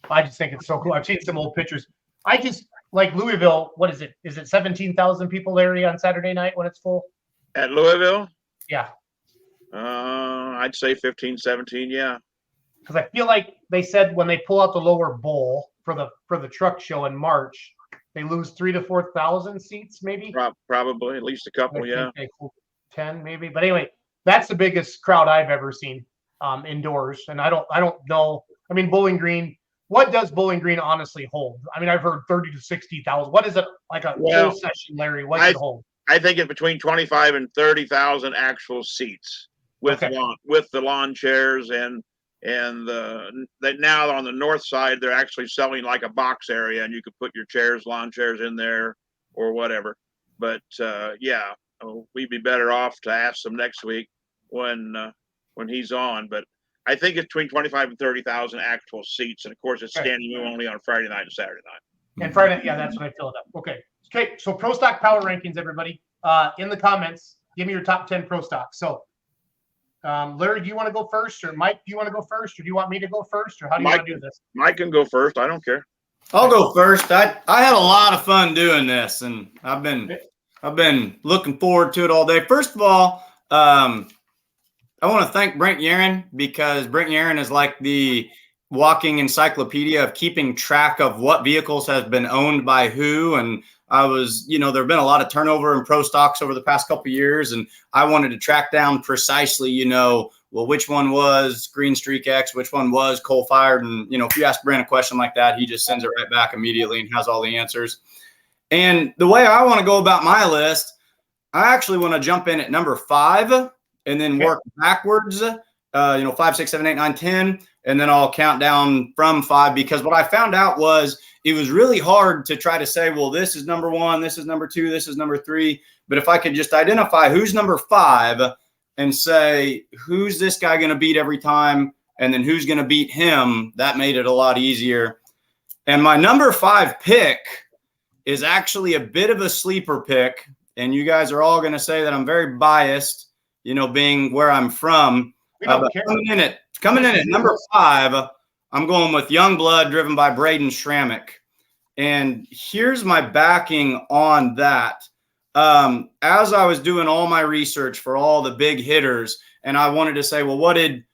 I just think it's so cool. I've seen some old pictures. I just like Louisville. What is it? Is it 17,000 people, Larry, on Saturday night when it's full? At Louisville? Yeah. I'd say 15, 17, yeah. Because I feel like they said when they pull out the lower bowl for the truck show in March, they lose 3,000 to 4,000 seats, maybe. Probably at least a couple, yeah. They pull 10, maybe. But anyway, that's the biggest crowd I've ever seen indoors. And I don't know. I mean, Bowling Green. What does Bowling Green honestly hold? I mean, I've heard 30 to 60,000. What is it like a full session, Larry? What does it hold? I think it's between 25 and 30,000 actual seats with the lawn chairs and that now on the north side they're actually selling like a box area and you could put your lawn chairs in there or whatever. But yeah, we'd be better off to ask them next week when he's on. But I think it's between 25 and 30,000 actual seats, and of course it's standing room only on Friday night and Saturday night. And Friday, yeah, that's when I filled up. Okay. So Pro Stock Power Rankings, everybody. In the comments, give me your top 10 Pro Stocks. So, Larry, do you want to go first, or Mike, do you want to go first, or do you want me to go first, or how do you want to do this? Mike can go first. I don't care. I'll go first. I had a lot of fun doing this, and I've been looking forward to it all day. First of all, I want to thank Brent Yaron, because Brent Yaron is like the walking encyclopedia of keeping track of what vehicles has been owned by who. And I was, there have been a lot of turnover in pro stocks over the past couple of years, and I wanted to track down precisely, which one was Green Streak X, which one was coal fired. And, if you ask Brent a question like that, he just sends it right back immediately and has all the answers. And the way I want to go about my list, I actually want to jump in at number 5 and then work backwards, 5, 6, 7, 8, 9, 10. And then I'll count down from 5, because what I found out was it was really hard to try to say, well, this is number 1, this is number 2, this is number 3. But if I could just identify who's number 5 and say, who's this guy going to beat every time? And then who's going to beat him? That made it a lot easier. And my number 5 pick is actually a bit of a sleeper pick. And you guys are all going to say that I'm very biased, being where I'm from. But coming in at number 5, I'm going with Youngblood, driven by Braden Schrammick. And here's my backing on that. As I was doing all my research for all the big hitters, and I wanted to say, well, what did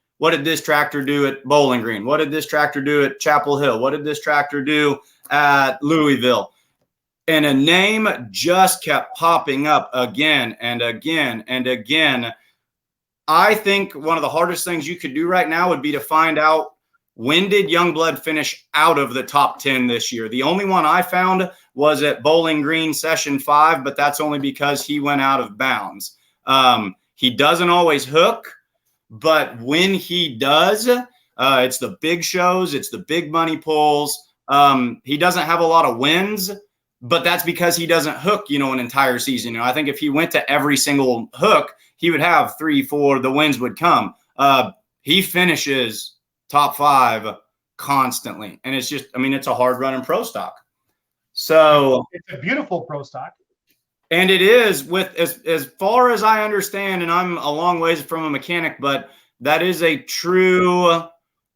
this tractor do at Bowling Green? What did this tractor do at Chapel Hill? What did this tractor do at Louisville? And a name just kept popping up again and again and again. I think one of the hardest things you could do right now would be to find out, when did Youngblood finish out of the top 10 this year? The only one I found was at Bowling Green Session 5, but that's only because he went out of bounds. He doesn't always hook, but when he does, it's the big shows, it's the big money pulls. He doesn't have a lot of wins, but that's because he doesn't hook, an entire season. I think if he went to every single hook, he would have 3, 4, the wins would come. He finishes top 5 constantly. And it's just, it's a hard running pro stock. So it's a beautiful pro stock. And it is, with as far as I understand, and I'm a long ways from a mechanic, but that is a true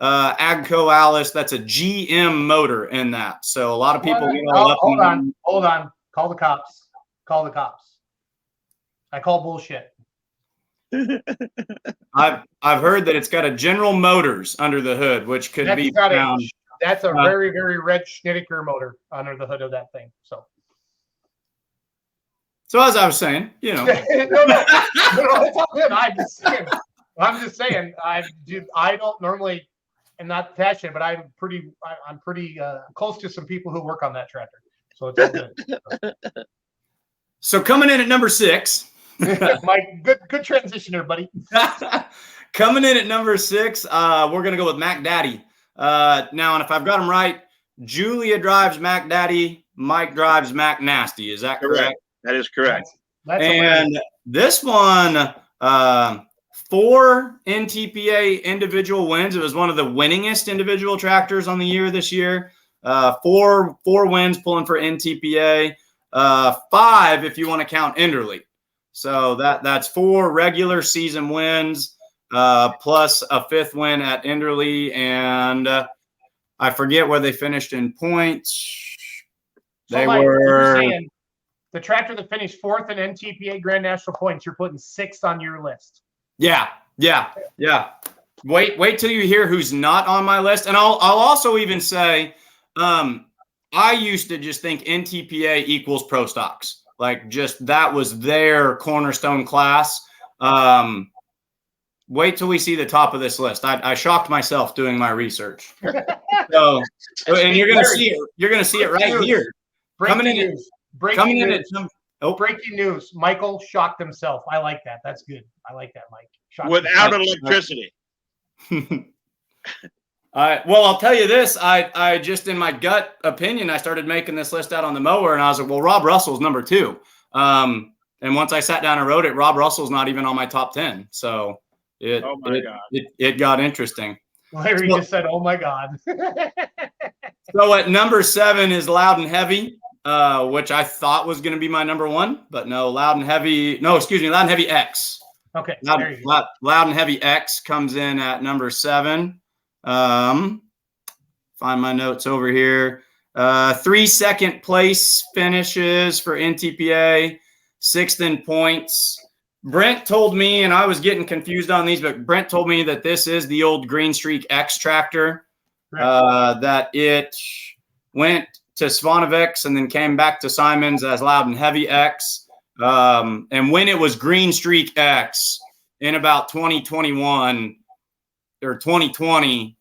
Agco Alice. That's a GM motor in that. So a lot of people get all up. Hold on. Call the cops. I call bullshit. I've heard that it's got a General Motors under the hood, which could be found. That's a very, very red Schneider motor under the hood of that thing. So as I was saying, no, it's all good. I'm just saying. I don't normally am not passionate, but I'm pretty close to some people who work on that tractor. So it's all good. So coming in at number 6. Mike, good transition there, buddy. Coming in at number 6, we're going to go with Mac Daddy. Now, and if I've got them right, Julia drives Mac Daddy, Mike drives Mac Nasty. Is that correct? That is correct. That's and this one, 4 NTPA individual wins. It was one of the winningest individual tractors on the year this year. 4 wins pulling for NTPA. 5 if you want to count Enderley. So that's 4 regular season wins, plus a 5th win at Enderley, and I forget where they finished in points. So They Mike, you're were saying the tractor that finished 4th in NTPA Grand National points, you're putting 6th on your list. yeah. Wait till you hear who's not on my list, and I'll also even say, I used to just think NTPA equals pro stocks. Like, just that was their cornerstone class. Wait till we see the top of this list. I shocked myself doing my research. So, and you're gonna see it. You're gonna see it right here. Coming in Breaking news. Michael shocked himself. I like that. That's good. I like that, Mike. Shocked Without himself. electricity. Well, I'll tell you this. I just, in my gut opinion, I started making this list out on the mower, and I was like, well, Rob Russell's number 2. And once I sat down and wrote it, Rob Russell's not even on my top 10. So it got interesting. Larry just said, "Oh my God." So at number 7 is Loud and Heavy, which I thought was going to be my number 1, but no, Loud and Heavy. No, excuse me, Loud and Heavy X. Okay. Loud and Heavy X comes in at number 7. Find my notes over here. 3 second place finishes for NTPA, 6th in points. Brent told me, and I was getting confused on these, but Brent told me that this is the old Green Streak X tractor, that it went to Svanovix and then came back to Simons as Loud and Heavy X. And when it was Green Streak X in about 2021 or 2020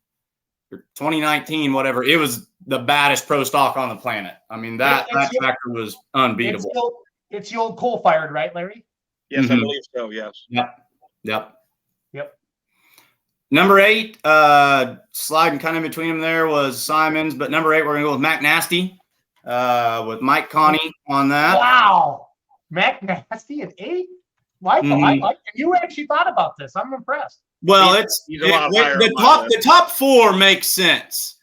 or 2019, whatever, it was the baddest pro stock on the planet. I mean, that tractor was unbeatable. It's the old coal-fired, right, Larry? Yes, I believe so. Yes. Yep. Number 8, sliding kind of in between them there was Simons, but number 8, we're going to go with Mac Nasty, with Mike Connie on that. Wow. Mac Nasty at 8? Michael, I like it. You actually thought about this. I'm impressed. Well, the top 4 makes sense.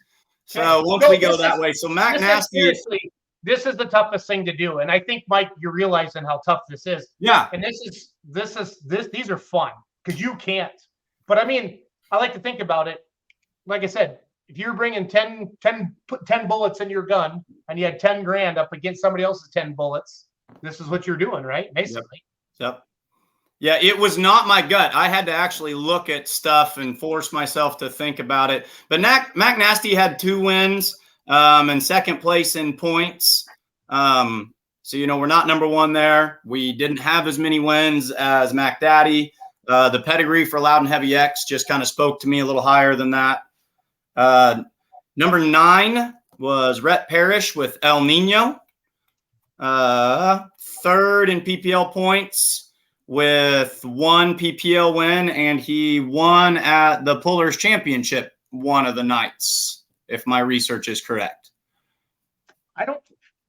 So once we go that way, so Mac Nasty. Seriously, this is the toughest thing to do, and I think, Mike, you're realizing how tough this is. Yeah. And these are fun because you can't. But I mean, I like to think about it. Like I said, if you're bringing put 10 bullets in your gun and you had 10 grand up against somebody else's 10 bullets, this is what you're doing, right? Basically. Yep. Yeah, it was not my gut. I had to actually look at stuff and force myself to think about it. But Mac Nasty had 2 wins and 2nd place in points. So, we're not number 1 there. We didn't have as many wins as Mac Daddy. The pedigree for Loud and Heavy X just kind of spoke to me a little higher than that. Number 9 was Rhett Parrish with El Nino. 3rd in PPL points with 1 PPL win, and he won at the Pullers Championship one of the nights, if my research is correct.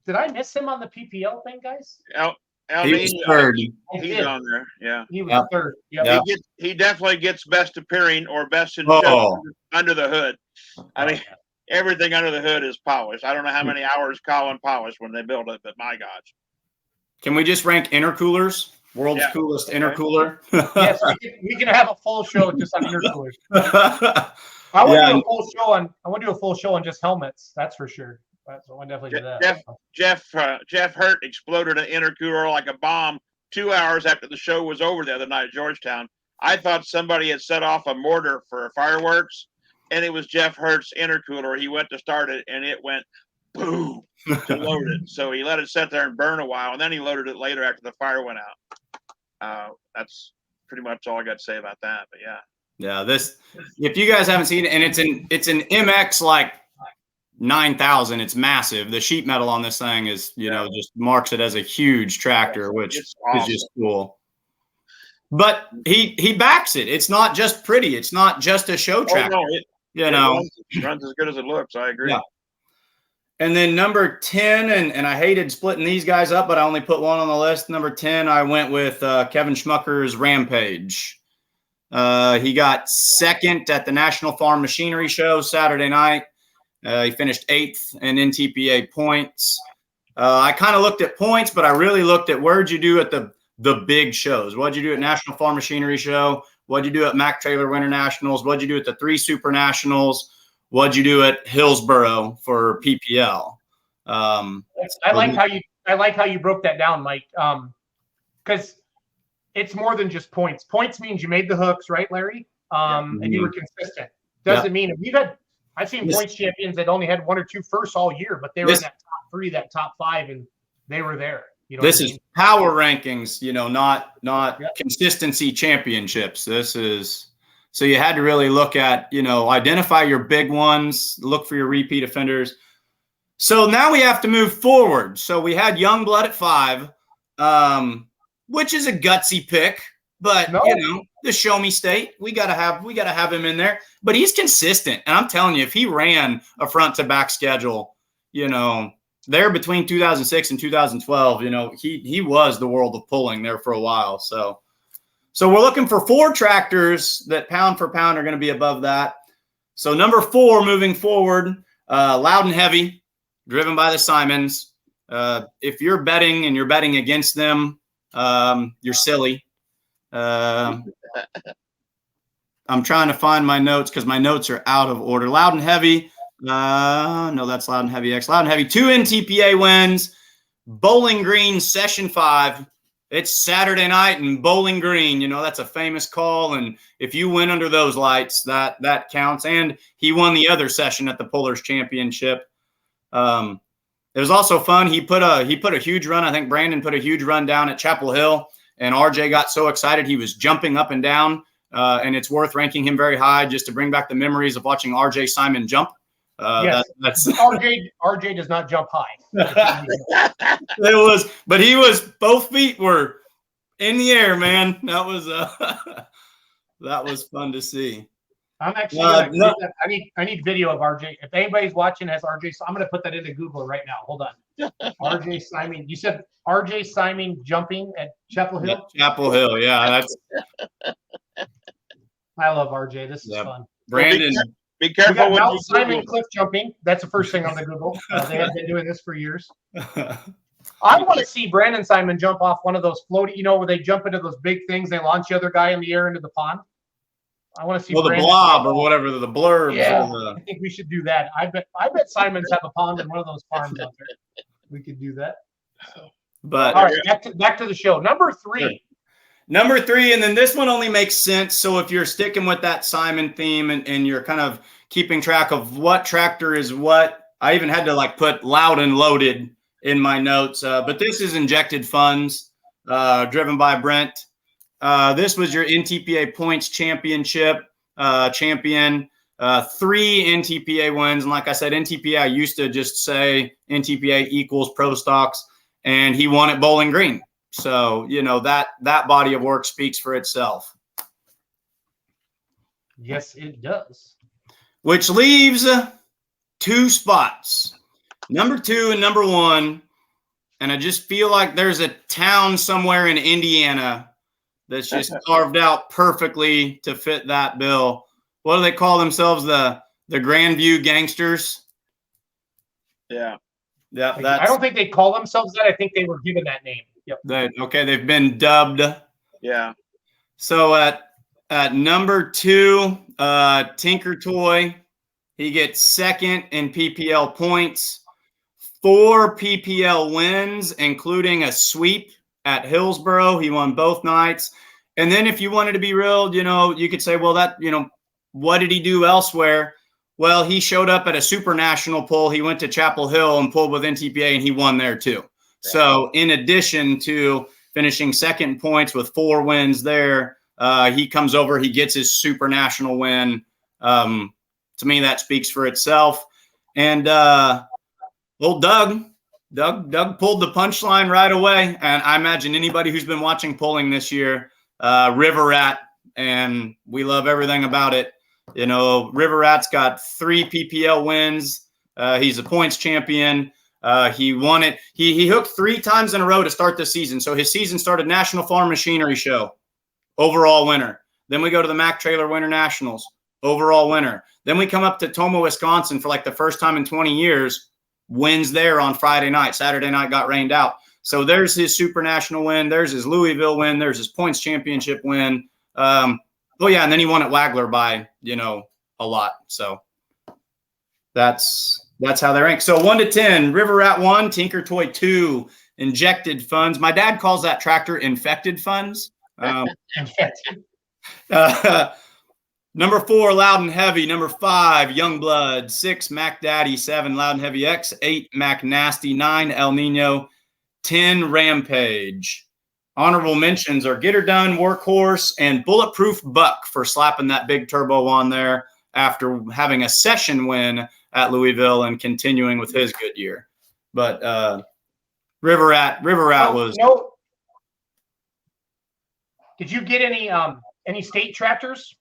Did I miss him on the PPL thing, guys? He was 3rd. He's on there. Yeah. He was 3rd. Yep. He definitely gets best appearing or best in show under the hood. I mean, everything under the hood is polished. I don't know how many hours Colin polished when they built it, but my gosh. Can we just rank intercoolers? World's coolest intercooler. Yes, we can have a full show just on intercoolers. I want to do a full show on just helmets. That's for sure. So I definitely do that. Jeff Hurt exploded an intercooler like a bomb 2 hours after the show was over the other night at Georgetown. I thought somebody had set off a mortar for fireworks, and it was Jeff Hurt's intercooler. He went to start it, and it went boom to load it. So he let it sit there and burn a while, and then he loaded it later after the fire went out. That's pretty much all I got to say about that. But yeah. Yeah, this, if you guys haven't seen it, and it's an MX like 9,000. It's massive. The sheet metal on this thing is, just marks it as a huge tractor, which It's awesome. is just cool. But he backs it. It's not just pretty. It's not just a show tractor. It runs as good as it looks. I agree. Yeah. And then number 10, and I hated splitting these guys up, but I only put one on the list. Number 10, I went with Kevin Schmucker's Rampage. He got second at the National Farm Machinery Show Saturday night. He finished 8th in NTPA points. I kind of looked at points, but I really looked at where'd you do at the big shows. What'd you do at National Farm Machinery Show? What'd you do at Mac Trailer Winter Nationals? What'd you do at the 3 Super Nationals? What'd you do at Hillsboro for PPL? I like how you broke that down, Mike. Because it's more than just points. Points means you made the hooks, right, Larry? And you were consistent. Doesn't mean I've seen points champions that only had 1 or 2 firsts all year, but they were in that top 3, that top 5, and they were there. This is power rankings, not consistency championships. This is, so you had to really look at, identify your big ones, look for your repeat offenders. So now we have to move forward. So we had Youngblood at 5, which is a gutsy pick, but the Show Me State, we gotta have him in there. But he's consistent, and I'm telling you, if he ran a front to back schedule, there between 2006 and 2012, he was the world of pulling there for a while. So we're looking for 4 tractors that pound for pound are going to be above that. So number 4 moving forward, Loud and Heavy, driven by the Simons. If you're betting and you're betting against them, you're silly. I'm trying to find my notes because my notes are out of order. Loud and Heavy. No, that's Loud and Heavy X. Loud and Heavy, 2 NTPA wins. Bowling Green Session 5. It's Saturday night in Bowling Green. That's a famous call. And if you win under those lights, that counts. And he won the other session at the Pullers Championship. It was also fun. He put a huge run. I think Brandon put a huge run down at Chapel Hill, and RJ got so excited he was jumping up and down. And it's worth ranking him very high just to bring back the memories of watching RJ Simon jump. Yes, that's RJ does not jump high. But both feet were in the air, man. That was fun to see. I'm actually I need video of RJ. If anybody's watching has RJ, I'm going to put that into Google right now. Hold on. RJ Simon. You said RJ Simon jumping at Chapel Hill? Chapel Hill, yeah. I love RJ. This is fun. Brandon. Be careful when Mount Simon cliff jumping. That's the first thing on the Google. They have been doing this for years. I want to see Brandon Simon jump off one of those floaty, where they jump into those big things. They launch the other guy in the air into the pond. I want to see. Well, the blob or whatever, the blurb. Yeah, I think we should do that. I bet Simons have a pond in one of those farms out there. We could do that. But all right, back to the show. Number 3. Sure. Number 3, and then this one only makes sense. So if you're sticking with that Simon theme and you're kind of keeping track of what tractor is what, I even had to put Loud and Loaded in my notes. But this is Injected Funds, driven by Brent. This was your NTPA points championship champion. 3 NTPA wins. And like I said, NTPA, I used to just say NTPA equals Pro Stocks, and he won at Bowling Green. So, that body of work speaks for itself. Yes, it does. Which leaves 2 spots, number 2 and number 1. And I just feel like there's a town somewhere in Indiana that's just carved out perfectly to fit that bill. What do they call themselves? The Grandview Gangsters? Yeah. Yeah. I don't think they call themselves that. I think they were given that name. Yep. They've been dubbed. Yeah. So at number 2, Tinker Toy, he gets second in PPL points, 4 PPL wins, including a sweep at Hillsboro. He won both nights. And then if you wanted to be real, you could say, well, what did he do elsewhere? Well, he showed up at a super national pull. He went to Chapel Hill and pulled with NTPA, and he won there too. So in addition to finishing second points with 4 wins there, He comes over, he gets his super national win. To me, that speaks for itself. And old Doug pulled the punchline right away. And I imagine anybody who's been watching polling this year, River Rat, and we love everything about it. You know, River Rat's got 3 PPL wins. He's a points champion. He won it. He hooked 3 times in a row to start the season. So his season started National Farm Machinery Show, overall winner. Then we go to the Mack Trailer Winter Nationals, overall winner. Then we come up to Tomah, Wisconsin for like the first time in 20 years, wins there on Friday night. Saturday night got rained out. So there's his super national win. There's his Louisville win. There's his points championship win. Oh yeah. And then he won at Wagler by, a lot. So that's how they rank. So 1 to 10, River Rat 1, Tinker Toy 2, injected funds. My dad calls that tractor infected funds. Number 4, Loud and Heavy. Number 5, Youngblood. 6, Mac Daddy. 7, Loud and Heavy X. 8, Mac Nasty. 9, El Nino. 10, Rampage. Honorable mentions are Get Her Done, Workhorse, and Bulletproof Buck for slapping that big turbo on there after having a session win at Louisville and continuing with his good year. But River Rat was. No. Did you get any state tractors?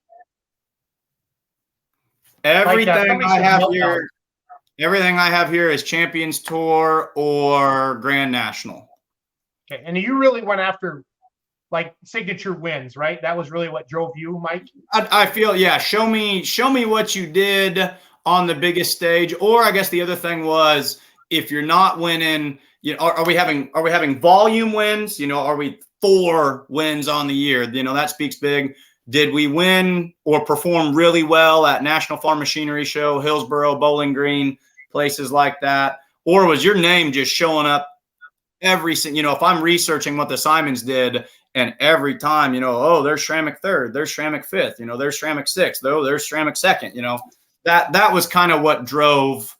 Everything I have here is Champions Tour or Grand National. Okay, and you really went after like signature wins, right? That was really what drove you, Mike. I feel, yeah. Show me what you did on the biggest stage. Or I guess the other thing was, if you're not winning, are we having volume wins? Are we 4 wins on the year? That speaks big. Did we win or perform really well at National Farm Machinery Show, Hillsboro, Bowling Green, places like that? Or was your name just showing up if I'm researching what the Simons did, and every time, oh, there's Schrammick 3rd, there's Schrammick 5th, there's Schrammick 6th, there's Schrammick 2nd, that was kind of what drove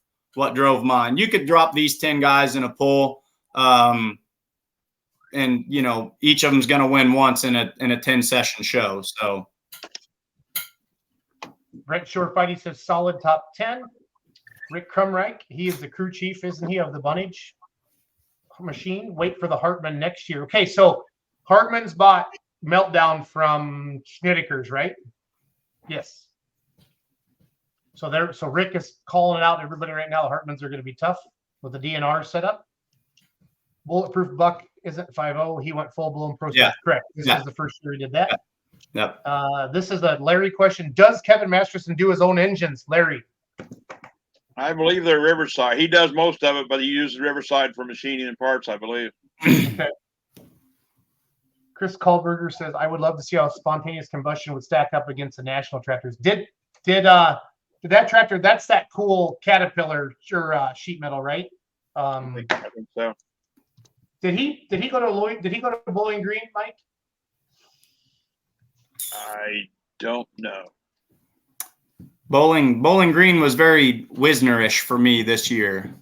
mine. You could drop these 10 guys in a poll, and each of them's going to win once in a 10-session show. So Brett Shorefighty says solid top 10. Rick Crumreich, he is the crew chief, isn't he, of the Bunnage machine? Wait for the Hartman next year. Okay, so Hartman's bought Meltdown from Schnittker's, right? Yes. So Rick is calling it out to everybody right now. The Hartmans are going to be tough with the DNR setup. Bulletproof Buck isn't 5.0. He went full-blown pro. Yeah. Correct. This is the first year he did that. Yep. This is a Larry question. Does Kevin Masterson do his own engines, Larry? I believe they're Riverside. He does most of it, but he uses Riverside for machining and parts, I believe. Okay. Chris Kohlberger says, I would love to see how spontaneous combustion would stack up against the national tractors. Did that tractor, that's that cool Caterpillar sheet metal, right? I think so. Did he go to Bowling Green, Mike? I don't know. Bowling Green was very Wisner-ish for me this year.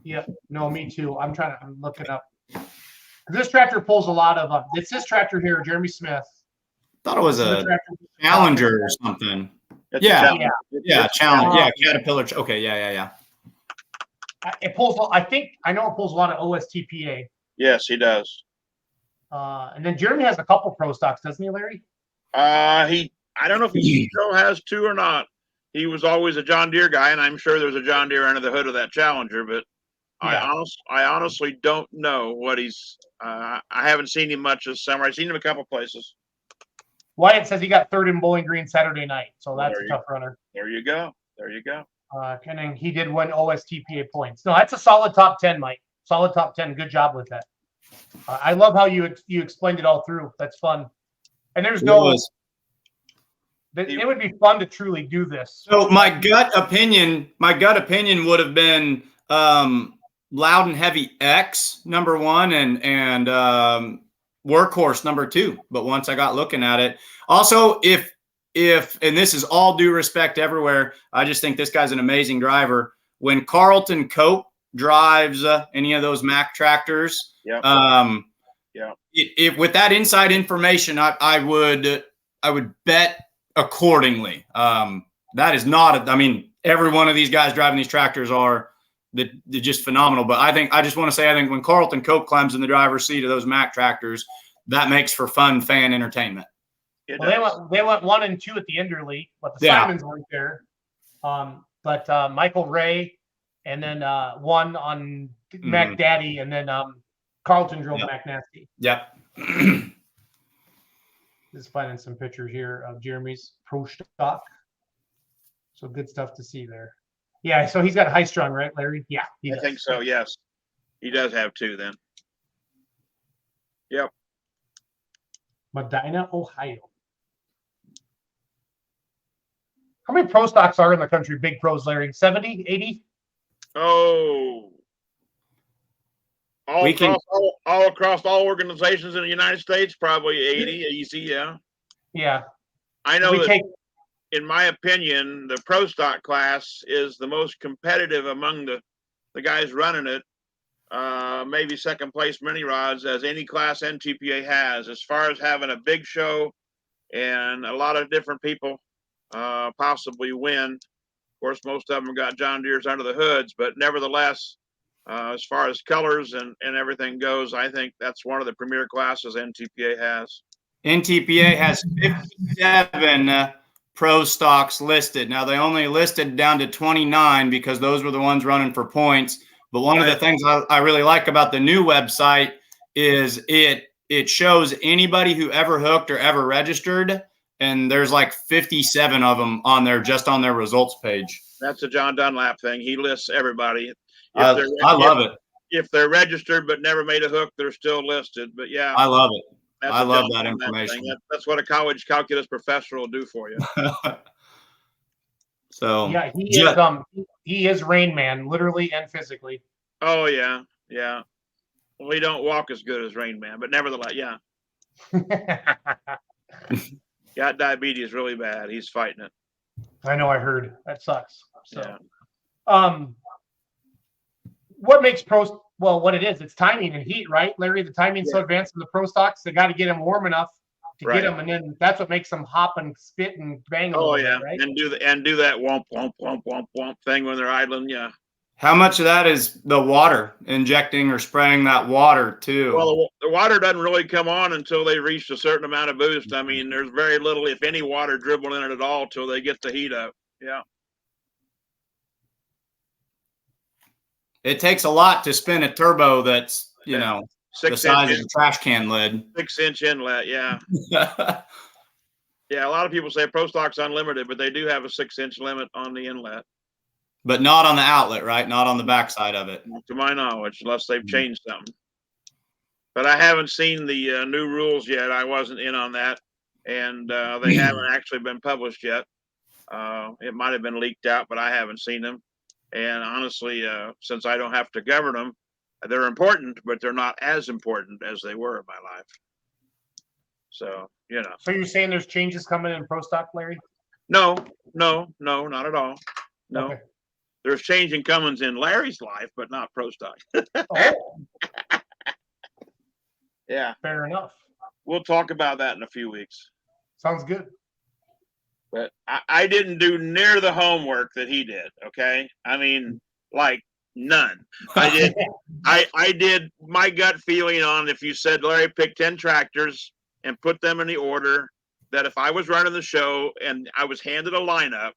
Yeah, no, me too. I'm looking up. This tractor pulls a lot of it's this tractor here, Jeremy Smith. Thought it was a Challenger or something. Challenger. Caterpillar. Okay, yeah. It pulls. I know it pulls a lot of OSTPA. Yes, he does. And then Jeremy has a couple pro stocks, doesn't he, Larry? I don't know if he still has 2 or not. He was always a John Deere guy, and I'm sure there's a John Deere under the hood of that Challenger, but yeah. I honestly don't know what he's I haven't seen him much this summer. I've seen him a couple places. Wyatt says he got 3rd in Bowling Green Saturday night, so that's a tough runner. There you go. And then he did win OSTPA points. No, that's a solid top 10, Mike. Solid top 10. Good job with that. I love how you explained it all through. That's fun. And there's it would be fun to truly do this. So my gut opinion would have been Loud and Heavy X number 1 and Workhorse number 2. But once I got looking at it, also if and this is all due respect everywhere, I just think this guy's an amazing driver. When Carlton Cope drives any of those Mack tractors, yeah. If with that inside information, I would would bet accordingly. That is not, I mean, every one of these guys driving these tractors they're just phenomenal. But I just want to say, I think when Carlton Cope climbs in the driver's seat of those Mack tractors, that makes for fun fan entertainment. Well, they went 1 and 2 at the Enderley, but the Simons weren't there. But Michael Ray, and then one on Mac Daddy, and then Carlton drove Mac Nasty. Yep. Just finding some pictures here of Jeremy's Pro Stock. So good stuff to see there. Yeah, so he's got high strung, right, Larry? Yeah, I think so. Yes, he does have 2 then. Yep. Medina, Ohio. How many Pro Stocks are in the country? Big pros, Larry? 70, 80? Oh, all across all organizations in the United States, probably 80, easy. Yeah. Yeah. I know that. In my opinion, the Pro Stock class is the most competitive among the guys running it. Maybe second place mini rods as any class NTPA has, as far as having a big show and a lot of different people possibly win. Of course, most of them got John Deere's under the hoods, but nevertheless, as far as colors and everything goes, I think that's one of the premier classes NTPA has. NTPA has 57 Pro Stocks listed. Now, they only listed down to 29 because those were the ones running for points. But one of the things I really like about the new website is it shows anybody who ever hooked or ever registered, and there's like 57 of them on there, just on their results page. That's a John Dunlap thing. He lists everybody. I love it. If they're registered but never made a hook, they're still listed. But yeah, I love it. I love John that Dunlap information. That's what a college calculus professor will do for you. So yeah, he is Rain Man, literally and physically. Oh yeah, yeah. Well, he don't walk as good as Rain Man, but nevertheless, yeah. Got diabetes really bad. He's fighting it. I know. I heard that sucks. So, yeah. What makes pros? Well, what it is, it's timing and heat, right, Larry? The timing's so advanced in the Pro Stocks, they got to get them warm enough to get them, and then that's what makes them hop and spit and bang. Oh yeah, bit, right? and do that womp womp womp womp womp thing when they're idling. Yeah. How much of that is the water, injecting or spraying that water too? Well, the water doesn't really come on until they reach a certain amount of boost. I mean, there's very little, if any, water dribble in it at all till they get the heat up. Yeah. It takes a lot to spin a turbo that's, the size of a trash can lid. 6-inch inlet, yeah. Yeah, a lot of people say Pro Stock's unlimited, but they do have a 6-inch limit on the inlet. But not on the outlet, right? Not on the backside of it. To my knowledge, unless they've changed something. But I haven't seen the new rules yet. I wasn't in on that. And they haven't actually been published yet. It might have been leaked out, but I haven't seen them. And honestly, since I don't have to govern them, they're important, but they're not as important as they were in my life. So, So you're saying there's changes coming in Pro Stock, Larry? No, not at all. No. Okay. There's changing comings in Larry's life, but not Pro Stock. Oh. Yeah. Fair enough. We'll talk about that in a few weeks. Sounds good. But I didn't do near the homework that he did. Okay. I mean, like none. I did my gut feeling on, if you said, Larry, pick 10 tractors and put them in the order, that if I was running the show and I was handed a lineup,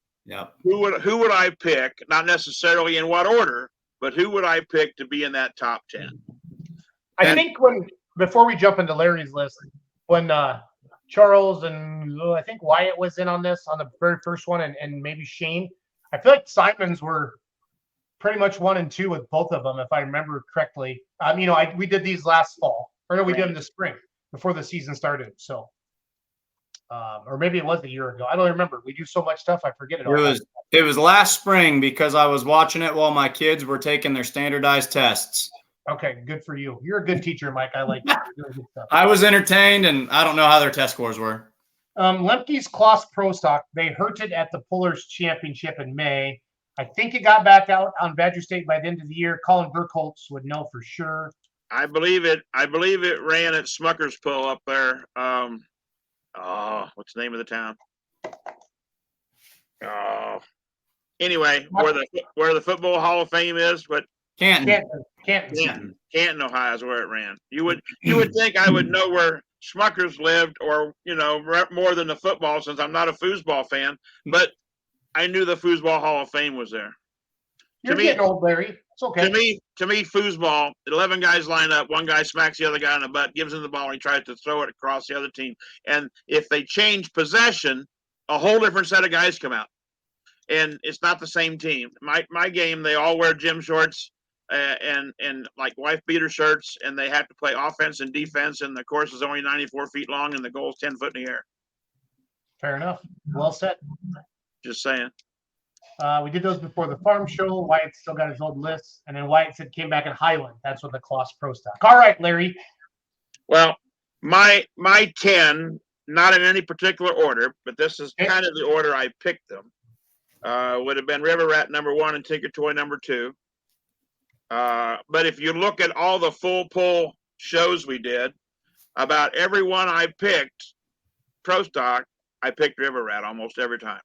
who would I pick? Not necessarily in what order, but who would I pick to be in that top 10? I think before we jump into Larry's list, when Charles and I think Wyatt was in on this on the very first one, and maybe Shane, I feel like Simons were pretty much 1 and 2 with both of them, if I remember correctly. We did these last fall, or no, we did them this spring before the season started. So. Or maybe it was a year ago. I don't remember. We do so much stuff, I forget it all. It was last spring because I was watching it while my kids were taking their standardized tests. Okay, good for you. You're a good teacher, Mike. I like that. Good stuff. I was entertained, and I don't know how their test scores were. Lemke's Kloss Pro Stock, they hurted at the Pullers Championship in May. I think it got back out on Badger State by the end of the year. Colin Burkholtz would know for sure. I believe it ran at Smucker's Pull up there. Oh, what's the name of the town? Oh, anyway, where the Football Hall of Fame is, but Canton. Canton. Canton, Ohio is where it ran. You would think I would know where Schmuckers lived, or more than the football, since I'm not a foosball fan. But I knew the Foosball Hall of Fame was there. You're getting old, Larry. It's okay. To me, foosball, 11 guys line up, one guy smacks the other guy in the butt, gives him the ball, and he tries to throw it across the other team. And if they change possession, a whole different set of guys come out. And it's not the same team. My game, they all wear gym shorts and like wife beater shirts, and they have to play offense and defense, and the course is only 94 feet long, and the goal is 10 foot in the air. Fair enough. Well said. Just saying. We did those before the farm show. Wyatt still got his old list, and then Wyatt said came back in Highland. That's what the Kloss Pro Stock. All right, Larry. Well, my 10, not in any particular order, but this is kind of the order I picked them. Would have been River Rat number 1 and Tinker Toy number 2. But if you look at all the full pull shows we did, about every one I picked, Pro Stock, I picked River Rat almost every time,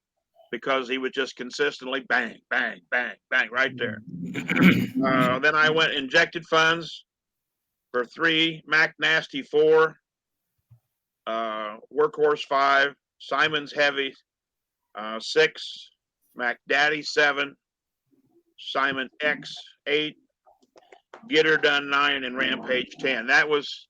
because he would just consistently bang, bang, bang, bang right there. Then I went Injected Funds for 3, Mac Nasty 4, Workhorse 5, Simon's Heavy 6, Mac Daddy 7, Simon X 8, Get Her Done 9, and Rampage 10. That was,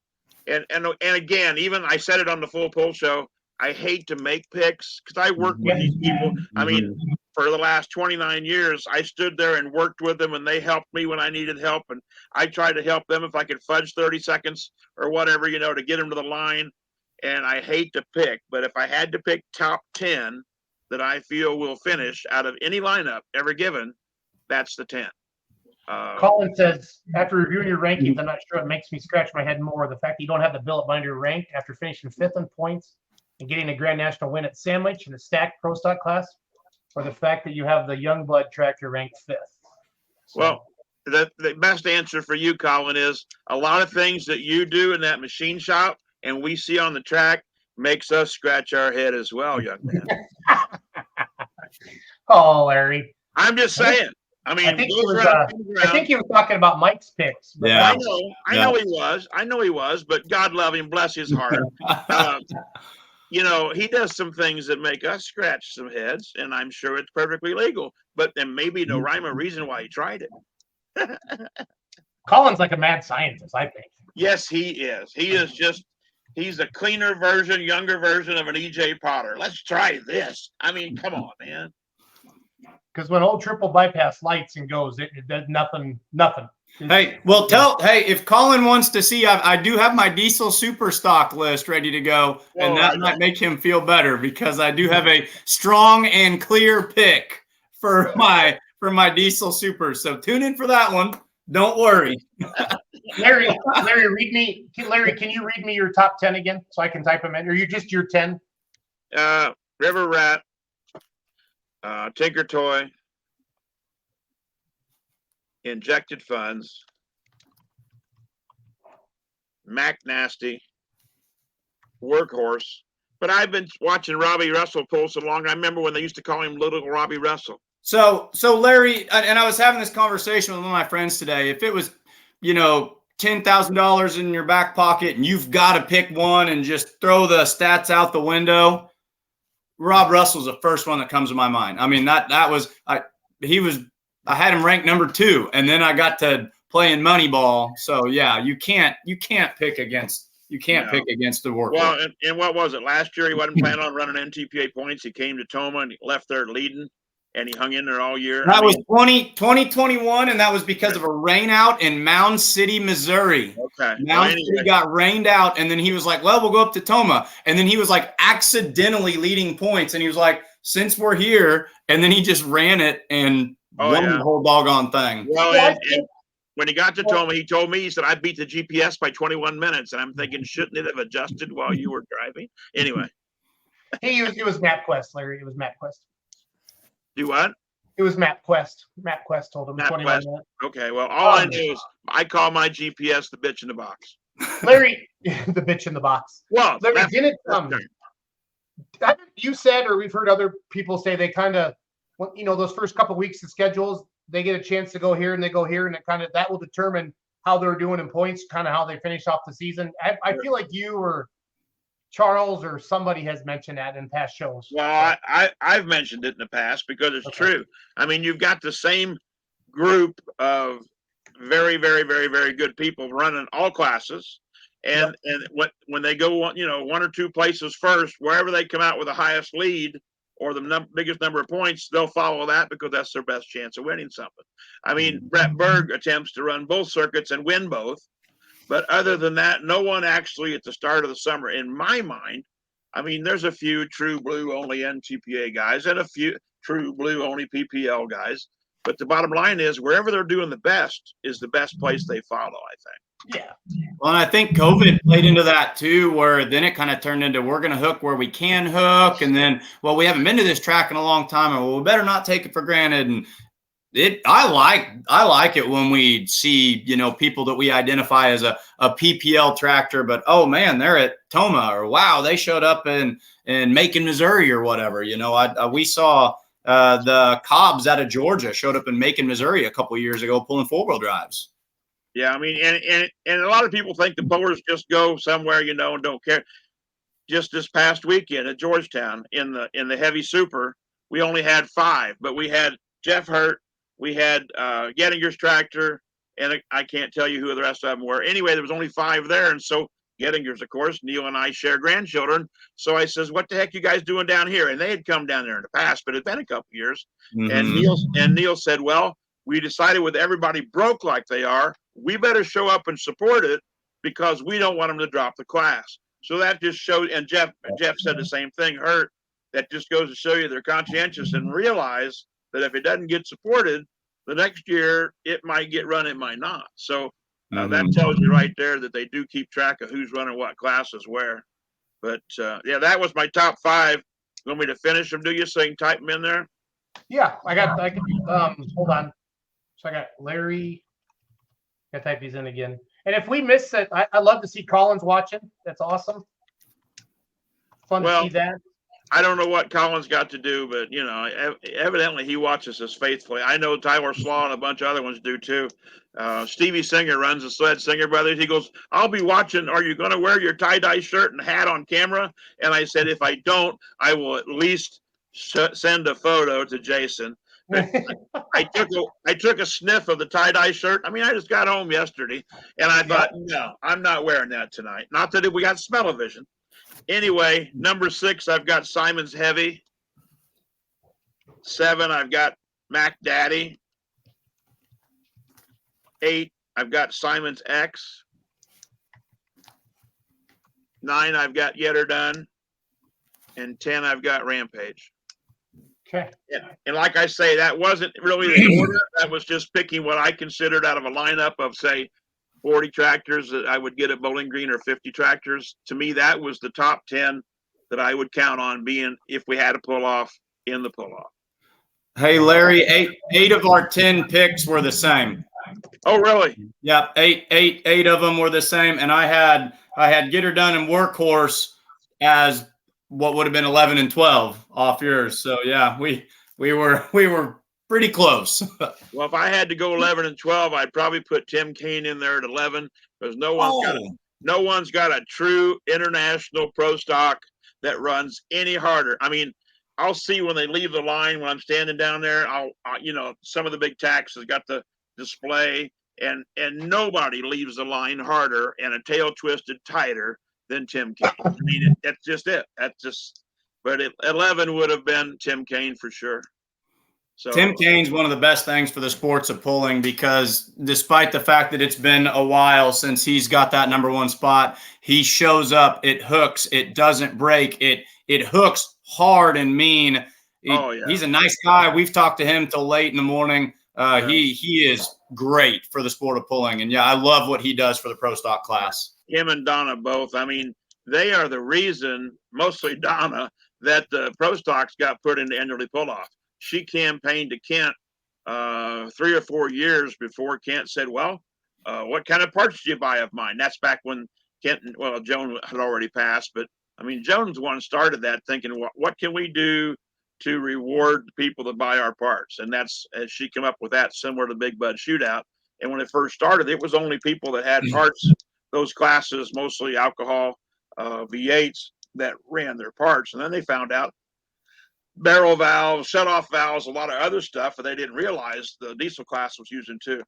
and again, even I said it on the full pull show, I hate to make picks because I work with these people. I mean, for the last 29 years, I stood there and worked with them, and they helped me when I needed help. And I tried to help them if I could fudge 30 seconds or whatever, to get them to the line. And I hate to pick, but if I had to pick top 10 that I feel will finish out of any lineup ever given, that's the 10. Colin says, after reviewing your rankings, I'm not sure it makes me scratch my head more. The fact that you don't have the billet binder ranked after finishing 5th in points and getting a Grand National win at Sandwich in the stacked Pro Stock class, or the fact that you have the Youngblood tractor ranked 5th. So, well, the best answer for you, Colin, is a lot of things that you do in that machine shop and we see on the track makes us scratch our head as well, young man. Oh, Larry. I'm just saying. I mean, I think he was talking about Mike's picks. Yeah. I know he was, but God love him, bless his heart. He does some things that make us scratch some heads, and I'm sure it's perfectly legal. But there may be no rhyme or reason why he tried it. Colin's like a mad scientist, I think. Yes, he is. He's a cleaner version, younger version of an EJ Potter. Let's try this. I mean, come on, man. Because when old triple bypass lights and goes, it does nothing. Hey, if Colin wants to see, I do have my diesel super stock list ready to go, and that might make him feel better because I do have a strong and clear pick for my diesel super. So tune in for that one. Don't worry. Larry, can you read me your top 10 again so I can type them in? Or you just your 10? River Rat, Tinker Toy, Injected Funds, Mac Nasty, Workhorse. But I've been watching Robbie Russell pull so long. I remember when they used to call him Little Robbie Russell. So Larry, and I was having this conversation with one of my friends today. If it was, $10,000 in your back pocket and you've got to pick one and just throw the stats out the window, Rob Russell's the first one that comes to my mind. I mean, I had him ranked number 2, and then I got to playing Moneyball. So yeah, you can't pick against the work. Well, and what was it? Last year he wasn't planning on running NTPA points. He came to Toma and he left there leading, and he hung in there all year. That was 2021, and that was because of a rain out in Mound City, Missouri. Okay. Mound City got rained out, and then he was like, well, we'll go up to Toma. And then he was like accidentally leading points, and he was like, since we're here, and then he just ran it and won the whole doggone thing. Well, and when he got to Toma, he told me, he said, I beat the GPS by 21 minutes. And I'm thinking, shouldn't it have adjusted while you were driving? Anyway. It was MapQuest, Larry. It was MapQuest. Do what? It was MapQuest. MapQuest told him 21 minutes. Okay, well, all I knew is I call my GPS the bitch in the box. Larry, the bitch in the box. Well, Larry, You said, or we've heard other people say they kind of, those first couple weeks of schedules, they get a chance to go here and they go here, and it kind of that will determine how they're doing in points, kind of how they finish off the season. I feel like you or Charles or somebody has mentioned that in past shows. Well, I've mentioned it in the past because it's true. I mean, you've got the same group of very, very, very, very good people running all classes. And when they go, one or two places first, wherever they come out with the highest lead or the biggest number of points, they'll follow that because that's their best chance of winning something. I mean, Brett Berg attempts to run both circuits and win both. But other than that, no one actually at the start of the summer, in my mind, I mean, there's a few true blue only NTPA guys and a few true blue only PPL guys. But the bottom line is wherever they're doing the best is the best place they follow, I think. Yeah. Well, and I think COVID played into that too, where then it kind of turned into we're going to hook where we can hook. And then, well, we haven't been to this track in a long time. And well, we better not take it for granted. And I like it when we see, people that we identify as a PPL tractor, but oh man, they're at Toma, or wow, they showed up in Macon, Missouri or whatever. We saw the Cobbs out of Georgia showed up in Macon, Missouri a couple of years ago pulling 4-wheel drives. Yeah, I mean, and a lot of people think the pullers just go somewhere, and don't care. Just this past weekend at Georgetown in the heavy super, we only had 5, but we had Jeff Hurt, we had Gettinger's tractor, and I can't tell you who the rest of them were. Anyway, there was only 5 there, and so Gettinger's, of course, Neil and I share grandchildren. So I says, "What the heck you guys doing down here?" And they had come down there in the past, but it had been a couple years. Mm-hmm. And Neil said, "Well, we decided with everybody broke like they are, we better show up and support it because we don't want them to drop the class." So that just showed, and Jeff said the same thing, Hurt, that just goes to show you they're conscientious and realize that if it doesn't get supported, the next year it might get run, it might not. So that tells you right there that they do keep track of who's running what classes where. But that was my top 5. You want me to finish them, do you, so you can type them in there? Yeah, hold on. So I got Larry. I type these in again. And if we miss it, I love to see Collins watching. That's awesome. Fun to see that. I don't know what Collins got to do, but evidently he watches us faithfully. I know Tyler Slaw and a bunch of other ones do too. Stevie Singer runs the Sled Singer Brothers. He goes, "I'll be watching. Are you going to wear your tie-dye shirt and hat on camera?" And I said, "If I don't, I will at least send a photo to Jason." I took a sniff of the tie-dye shirt. I mean, I just got home yesterday, and I thought, no, I'm not wearing that tonight. Not that we got smell-o-vision. Anyway, number 6, I've got Simon's Heavy. 7, I've got Mac Daddy. 8, I've got Simon's X. 9, I've got Yetter Done. And 10, I've got Rampage. Okay. And like I say, that wasn't really the order. That was just picking what I considered out of a lineup of, say, 40 tractors that I would get at Bowling Green or 50 tractors. To me, that was the top 10 that I would count on being if we had a pull-off in the pull-off. Hey, Larry, eight of our 10 picks were the same. Oh, really? Yep, eight of them were the same, and I had Get Her Done and Workhorse as what would have been 11 and 12 off yours. So yeah, we were pretty close. Well, if I had to go 11 and 12, I'd probably put Tim Kaine in there at 11 because no one's got a true international pro stock that runs any harder. I mean, I'll see when they leave the line when I'm standing down there. Some of the big tacks has got the display, and nobody leaves the line harder and a tail twisted tighter than Tim Kaine. I mean, that's just it. But 11 would have been Tim Kaine for sure. So Tim Kaine's one of the best things for the sports of pulling because despite the fact that it's been a while since he's got that number 1 spot, he shows up, it hooks, it doesn't break, it hooks hard and mean. He's a nice guy. We've talked to him till late in the morning. He is great for the sport of pulling. And I love what he does for the pro stock class. Him and Donna both. I mean, they are the reason, mostly Donna, that the pro stocks got put into Enderley Pull-Off. She campaigned to Kent 3 or 4 years before Kent said, "Well, what kind of parts did you buy of mine?" That's back when Joan had already passed, but I mean, Jones one started that thinking, what can we do to reward the people that buy our parts? And that's, as she came up with that, similar to Big Bud Shootout. And when it first started, it was only people that had parts, those classes, mostly alcohol, V8s, that ran their parts. And then they found out barrel valves, shut-off valves, a lot of other stuff that they didn't realize the diesel class was using too.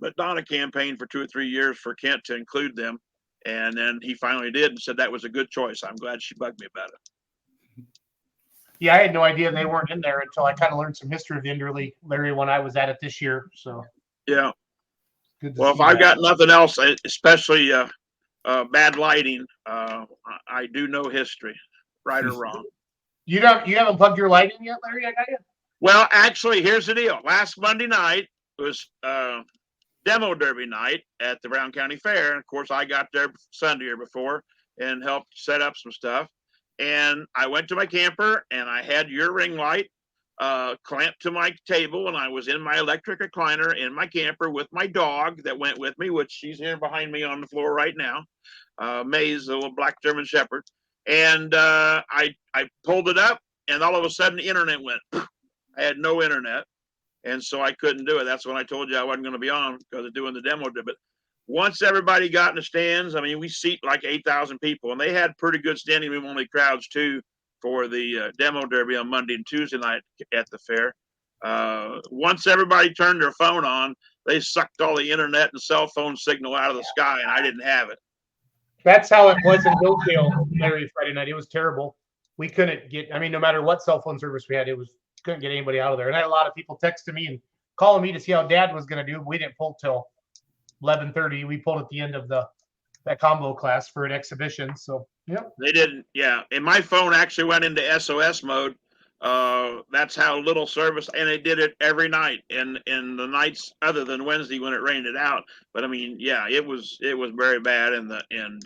But Donna campaigned for 2 or 3 years for Kent to include them. And then he finally did and said that was a good choice. I'm glad she bugged me about it. Yeah, I had no idea they weren't in there until I kind of learned some history of the Inderley, Larry, when I was at it this year. So yeah. Good to Well, if see I've that. got nothing else, especially bad lighting, I do know history, right or wrong. You haven't plugged your light in yet, Larry? I got you. Well, actually, here's the deal. Last Monday night was demo derby night at the Brown County Fair. And of course, I got there Sunday or before and helped set up some stuff. And I went to my camper and I had your ring light clamped to my table, and I was in my electric recliner in my camper with my dog that went with me, which she's here behind me on the floor right now. Maze, the little black German Shepherd. And I pulled it up, and all of a sudden the internet went. I had no internet, and so I couldn't do it. That's when I told you I wasn't going to be on because of doing the demo. But once everybody got in the stands, I mean, we seat like 8,000 people, and they had pretty good standing room only crowds too for the demo derby on Monday and Tuesday night at the fair. Once everybody turned their phone on, they sucked all the internet and cell phone signal out of the sky, and I didn't have it. That's how it was in Hillsdale, Larry, Friday night. It was terrible. We couldn't get, I mean, no matter what cell phone service we had, couldn't get anybody out of there. And I had a lot of people texting me and calling me to see how Dad was going to do. We didn't pull till 11:30. We pulled at the end of that combo class for an exhibition. So, yep. They didn't, yeah. And my phone actually went into SOS mode. That's how little service, and it did it every night in the nights other than Wednesday when it rained it out. But I mean, yeah, it was very bad. And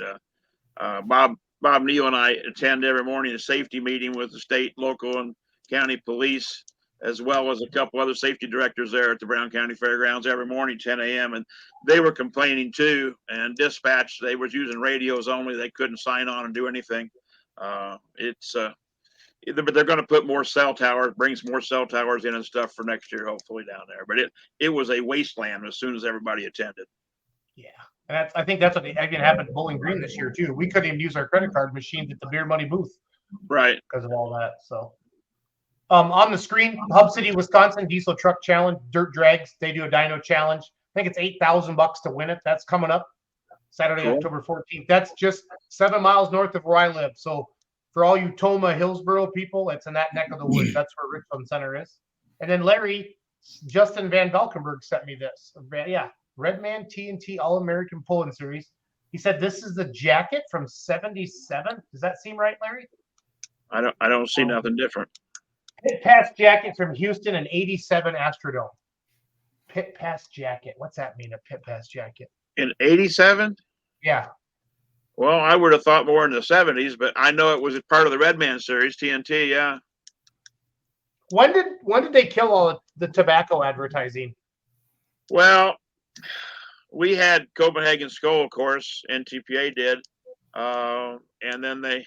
Bob Neal and I attend every morning a safety meeting with the state, local, and county police, as well as a couple other safety directors there at the Brown County Fairgrounds every morning, 10 a.m. And they were complaining too. And dispatch, they were using radios only. They couldn't sign on and do anything. But they're going to put more cell towers, brings more cell towers in and stuff for next year, hopefully down there. But it was a wasteland as soon as everybody attended. Yeah. And I think that's what again happened at Bowling Green this year too. We couldn't even use our credit card machines at the beer money booth. Right. Because of all that. So on the screen, Hub City, Wisconsin Diesel Truck Challenge, Dirt Drags. They do a dyno challenge. I think it's $8,000 to win it. That's coming up Saturday, cool. October 14th. That's just 7 miles north of where I live. So for all you Toma, Hillsboro people, it's in that neck of the woods. That's where Richland Center is. And then Larry, Justin Van Valkenburg sent me this. Yeah, Redman TNT All-American Pulling Series. He said this is the jacket from 77. Does that seem right, Larry? I don't see nothing different. Pit Pass jacket from Houston and 87 Astrodome. Pit Pass jacket. What's that mean, a Pit Pass jacket? In 87? Yeah. Well, I would have thought more in the 70s, but I know it was part of the Redman series, TNT, yeah. When did they kill all the tobacco advertising? Well, we had Copenhagen Skull, of course, NTPA did. And then they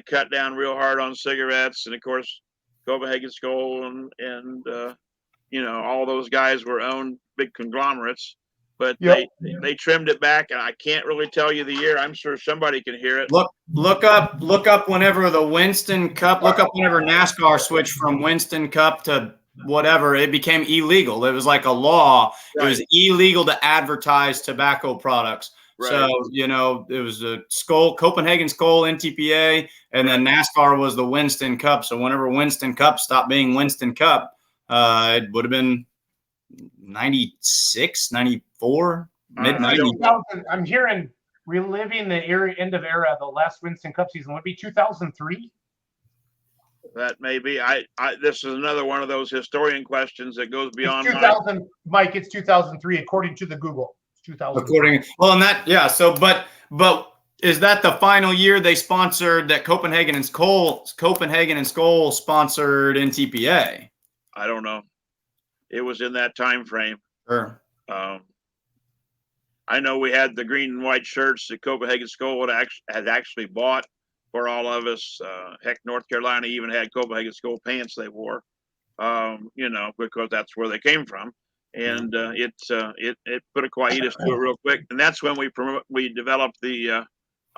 cut down real hard on cigarettes, and of course Copenhagen Skull and all those guys were owned big conglomerates, but yep. they trimmed it back, and I can't really tell you the year. I'm sure somebody can hear it. Look up whenever the Winston Cup, look up whenever NASCAR switched from Winston Cup to whatever, it became illegal. It was like a law. Right. It was illegal to advertise tobacco products. Right. So, it was a Copenhagen Skull, NTPA, and then NASCAR was the Winston Cup. So whenever Winston Cup stopped being Winston Cup, it would have been 96, 94, mid-90s. I'm hearing reliving the end of era, the last Winston Cup season would be 2003. That may be. This is another one of those historian questions that goes beyond. It's 2000, Mike. It's 2003, according to the Google. But is that the final year they sponsored that Copenhagen and Skull sponsored NTPA? I don't know. It was in that time frame. Sure. I know we had the green and white shirts that Copenhagen Skull had actually bought for all of us. Heck, North Carolina even had Copenhagen Skull pants they wore, because that's where they came from. And it put a quietus to it real quick. And that's when we developed the,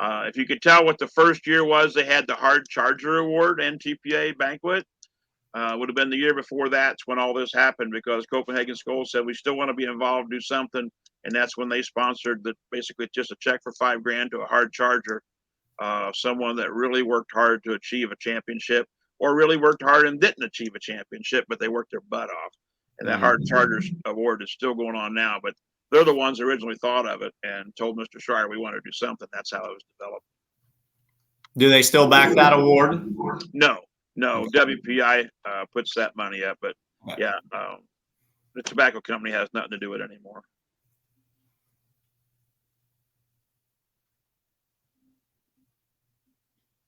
if you could tell what the first year was, they had the Hard Charger Award, NTPA banquet. Would have been the year before that's when all this happened, because Copenhagen Skull said we still want to be involved, do something. And that's when they sponsored basically just a check for $5,000 to a hard charger, someone that really worked hard to achieve a championship, or really worked hard and didn't achieve a championship, but they worked their butt off. And that Hard Chargers Award is still going on now, but they're the ones that originally thought of it and told Mr. Schreier we want to do something. That's how it was developed. Do they still back that award? No, WPI puts that money up, but yeah, the tobacco company has nothing to do with it anymore.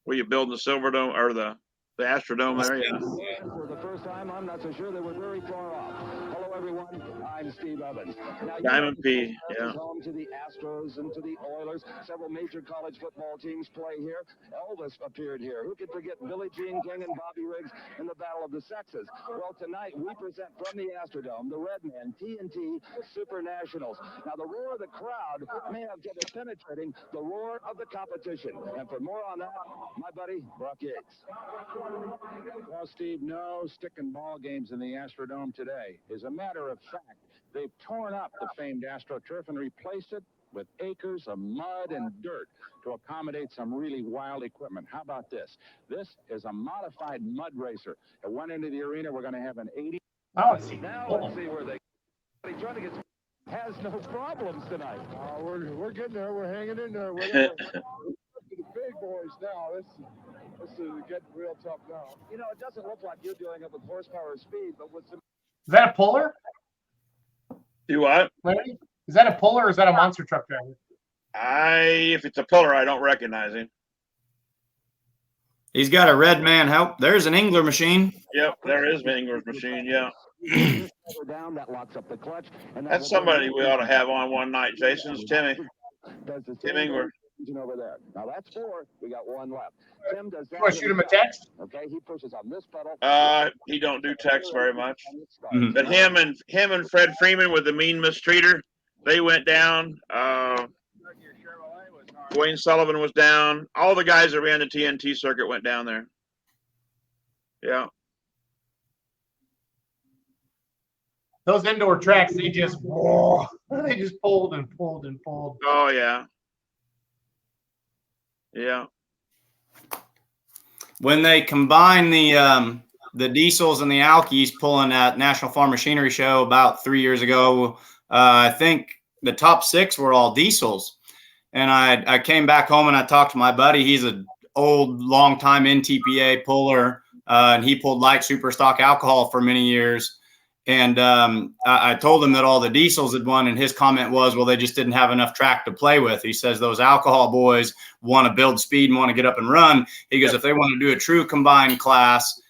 Were you building the Silverdome or the Astrodome there? Yeah. For the first time, I'm not so sure they were very far off. Hello, everyone. I'm Steve Evans. Now, Diamond P. Yeah. Home to the Astros and to the Oilers. Several major college football teams play here. Elvis appeared here. Who could forget Billie Jean King and Bobby Riggs in the Battle of the Sexes? Well, tonight we present from the Astrodome the Redmen TNT Super Nationals. Now, the roar of the crowd may have kept it penetrating the roar of the competition. And for more on that, my buddy Brock Yates. Well, Steve, no stick and ball games in the Astrodome today. As a matter of fact, they've torn up the famed AstroTurf and replaced it with acres of mud and dirt to accommodate some really wild equipment. How about this? This is a modified mud racer. At one end of the arena, we're going to have an 80. Oh, let's see. Now let's see where they trying to get has no problems tonight. We're getting there. We're hanging in there. We're the big boys now. This is getting real tough now. You know, it doesn't look like you're doing it with horsepower or speed, but with some. Is that a puller? Do what? Larry? Is that a puller or is that a monster truck driver? If it's a puller, I don't recognize him. He's got a red man help. There's an Engler machine. Yep, there is Mingler's machine. Yeah, down, that locks up the clutch, and that's somebody we ought to have on one night. Jason's Timmy. Does the Tim Engler. over there. Now that's 4. We got 1 left. Tim does that. You want to shoot him a text? Okay, he pushes on this pedal. He don't do text very much. Mhm. But him and Fred Freeman with the mean mistreater, they went down. Wayne Sullivan was down. All the guys that ran the TNT circuit went down there. Yeah. Those indoor tracks, they just pulled and pulled and pulled. Oh yeah. Yeah. When they combine the diesels and the alkies pulling at National Farm Machinery Show about 3 years ago, I think the top 6 were all diesels. And I came back home and I talked to my buddy. He's an old, long-time NTPA puller, and he pulled light super stock alcohol for many years. And I told him that all the diesels had won, and his comment was, well, they just didn't have enough track to play with. He says those alcohol boys want to build speed and want to get up and run. He goes, if they want to do a true combined class,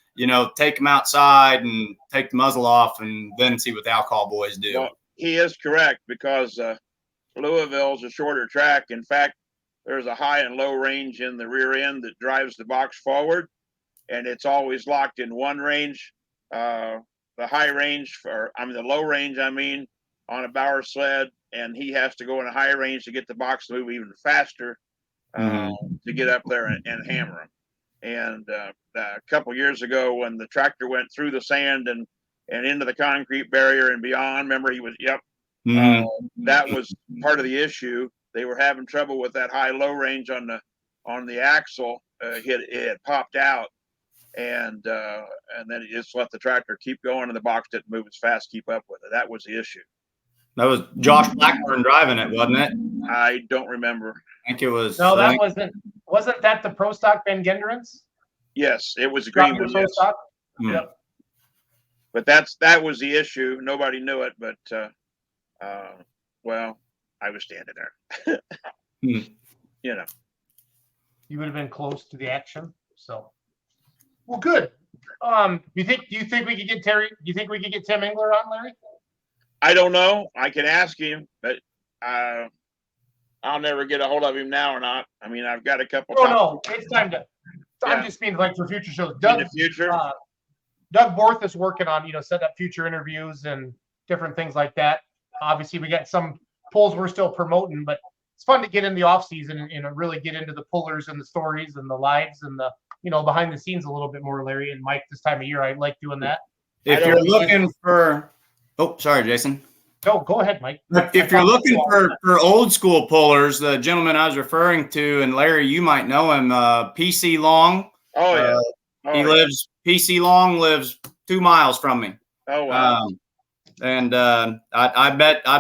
take them outside and take the muzzle off and then see what the alcohol boys do. Well, he is correct, because Louisville's a shorter track. In fact, there's a high and low range in the rear end that drives the box forward, and it's always locked in one range. The high range the low range, on a Bauer sled, and he has to go in a high range to get the box to move even faster to get up there and hammer them. And a couple years ago, when the tractor went through the sand and into the concrete barrier and beyond, remember that was part of the issue. They were having trouble with that high-low range on the axle. It had popped out. And then he just let the tractor keep going, and the box didn't move as fast to keep up with it. That was the issue. That was Josh Blackburn driving it, wasn't it? I don't remember. I think it was. No, that wasn't that the Pro Stock Van Gendrens? Yes, it was a green one. Pro Yes. Stock? Hmm. Yep. But that was the issue. Nobody knew it, but well, I was standing there. You would have been close to the action. So, well, good. Do you think we could get Terry? Do you think we could get Tim Engler on, Larry? I don't know. I can ask him, but I'll never get a hold of him now or not. I mean, I've got a couple. Oh no, it's time to. I'm Yeah. just being like for future shows. In Doug, the future. Doug Borth is working on set up future interviews and different things like that. Obviously, we got some polls we're still promoting, but it's fun to get in the off season and really get into the pullers and the stories and the lives and the behind the scenes a little bit more, Larry and Mike. This time of year, I like doing that. If you're looking for, oh, sorry, Jason. No, go ahead, Mike. If you're looking for old school pullers, the gentleman I was referring to, and Larry, you might know him, PC Long. Oh yeah. PC Long lives 2 miles from me. Oh wow. And I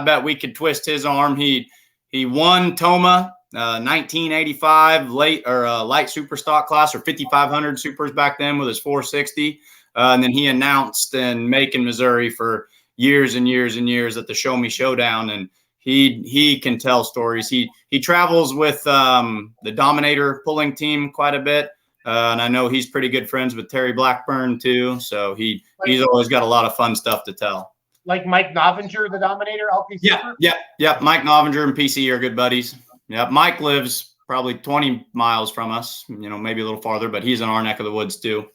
bet we could twist his arm. He won Toma 1985 light super stock class, or 5,500 supers back then with his 460. And then he announced in Macon, Missouri for years and years and years at the Show Me Showdown. And he can tell stories. He travels with the Dominator pulling team quite a bit. And I know he's pretty good friends with Terry Blackburn too. So he's always got a lot of fun stuff to tell. Like Mike Novinger, the Dominator, LPC. Yeah. Mike Novinger and PC are good buddies. Yeah, Mike lives probably 20 miles from us, maybe a little farther, but he's in our neck of the woods too.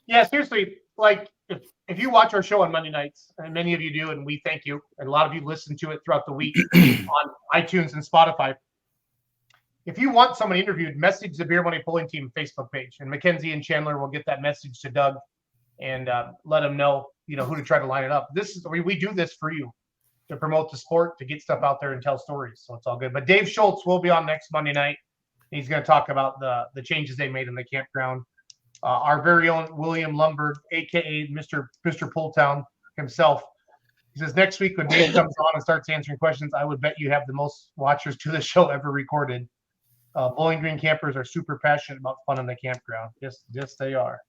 Yeah, seriously, like if you watch our show on Monday nights, and many of you do, and we thank you, and a lot of you listen to it throughout the week on iTunes and Spotify. If you want someone interviewed, message the Beer Money Pulling Team Facebook page, and Mackenzie and Chandler will get that message to Doug and let him know, who to try to line it up. We do this for you to promote the sport, to get stuff out there and tell stories. So it's all good. But Dave Schultz will be on next Monday night. He's going to talk about the changes they made in the campground. Our very own William Lumberg, aka Mr. Pulltown himself. He says next week when Dave comes on and starts answering questions, I would bet you have the most watchers to the show ever recorded. Bowling Green campers are super passionate about fun in the campground. Yes, they are.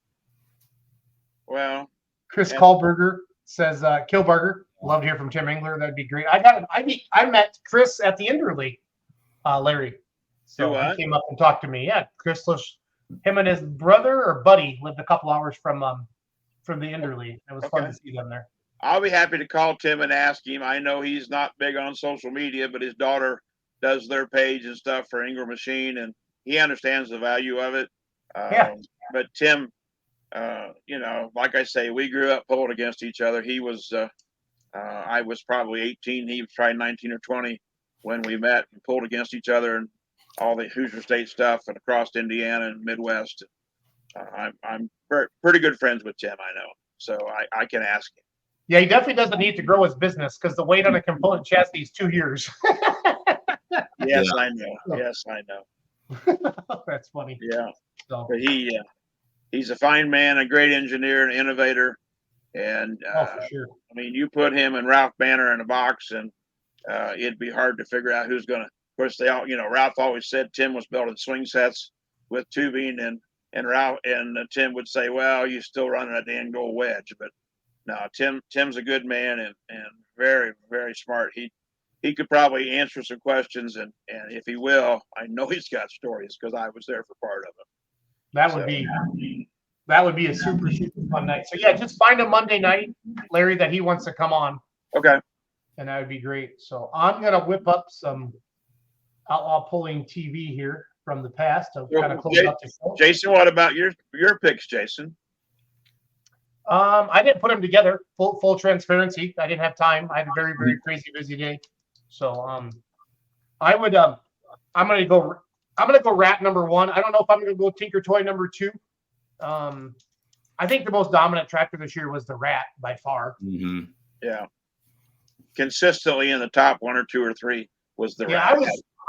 Well, Chris Kahlberger says Kilberger. Love to hear from Tim Engler. That'd be great. I met Chris at the Inderly, Larry. So he came up and talked to me. Yeah, Chris lives. Him and his brother or buddy lived a couple hours from the Inderly. It was fun to see them there. I'll be happy to call Tim and ask him. I know he's not big on social media, but his daughter does their page and stuff for Ingram Machine, and he understands the value of it. But Tim, like I say, we grew up pulled against each other. He was, I was probably 18. He was probably 19 or 20 when we met and pulled against each other, and all the Hoosier State stuff and across Indiana and Midwest. I'm pretty good friends with Tim, I know. So I can ask him. Yeah, he definitely doesn't need to grow his business because the wait on a component chassis is 2 years. Yes, I know. Yes, I know. That's funny. Yeah. So. But he's a fine man, a great engineer, an innovator. And for sure. I mean, you put him and Ralph Banner in a box and it'd be hard to figure out who's going to. Of course, they all, Ralph always said Tim was building swing sets with tubing, and Ralph and Tim would say, "Well, you still running a Dan Gold wedge." But no, Tim's a good man and very, very smart. He could probably answer some questions, and if he will, I know he's got stories because I was there for part of it. That would be a super, super fun night. So yeah, just find a Monday night, Larry, that he wants to come on. Okay. And that would be great. So I'm gonna whip up some outlaw pulling TV here from the past to kind of close out the show. Jason, what about your picks, Jason? I didn't put them together. Full transparency. I didn't have time. I had a very, very crazy busy day. So I would I'm gonna go Rat number 1. I don't know if I'm gonna go Tinker Toy number 2. I think the most dominant tractor this year was the Rat by far. Mm-hmm. Yeah. Consistently in the top 1 or 2 or 3 was the Rat.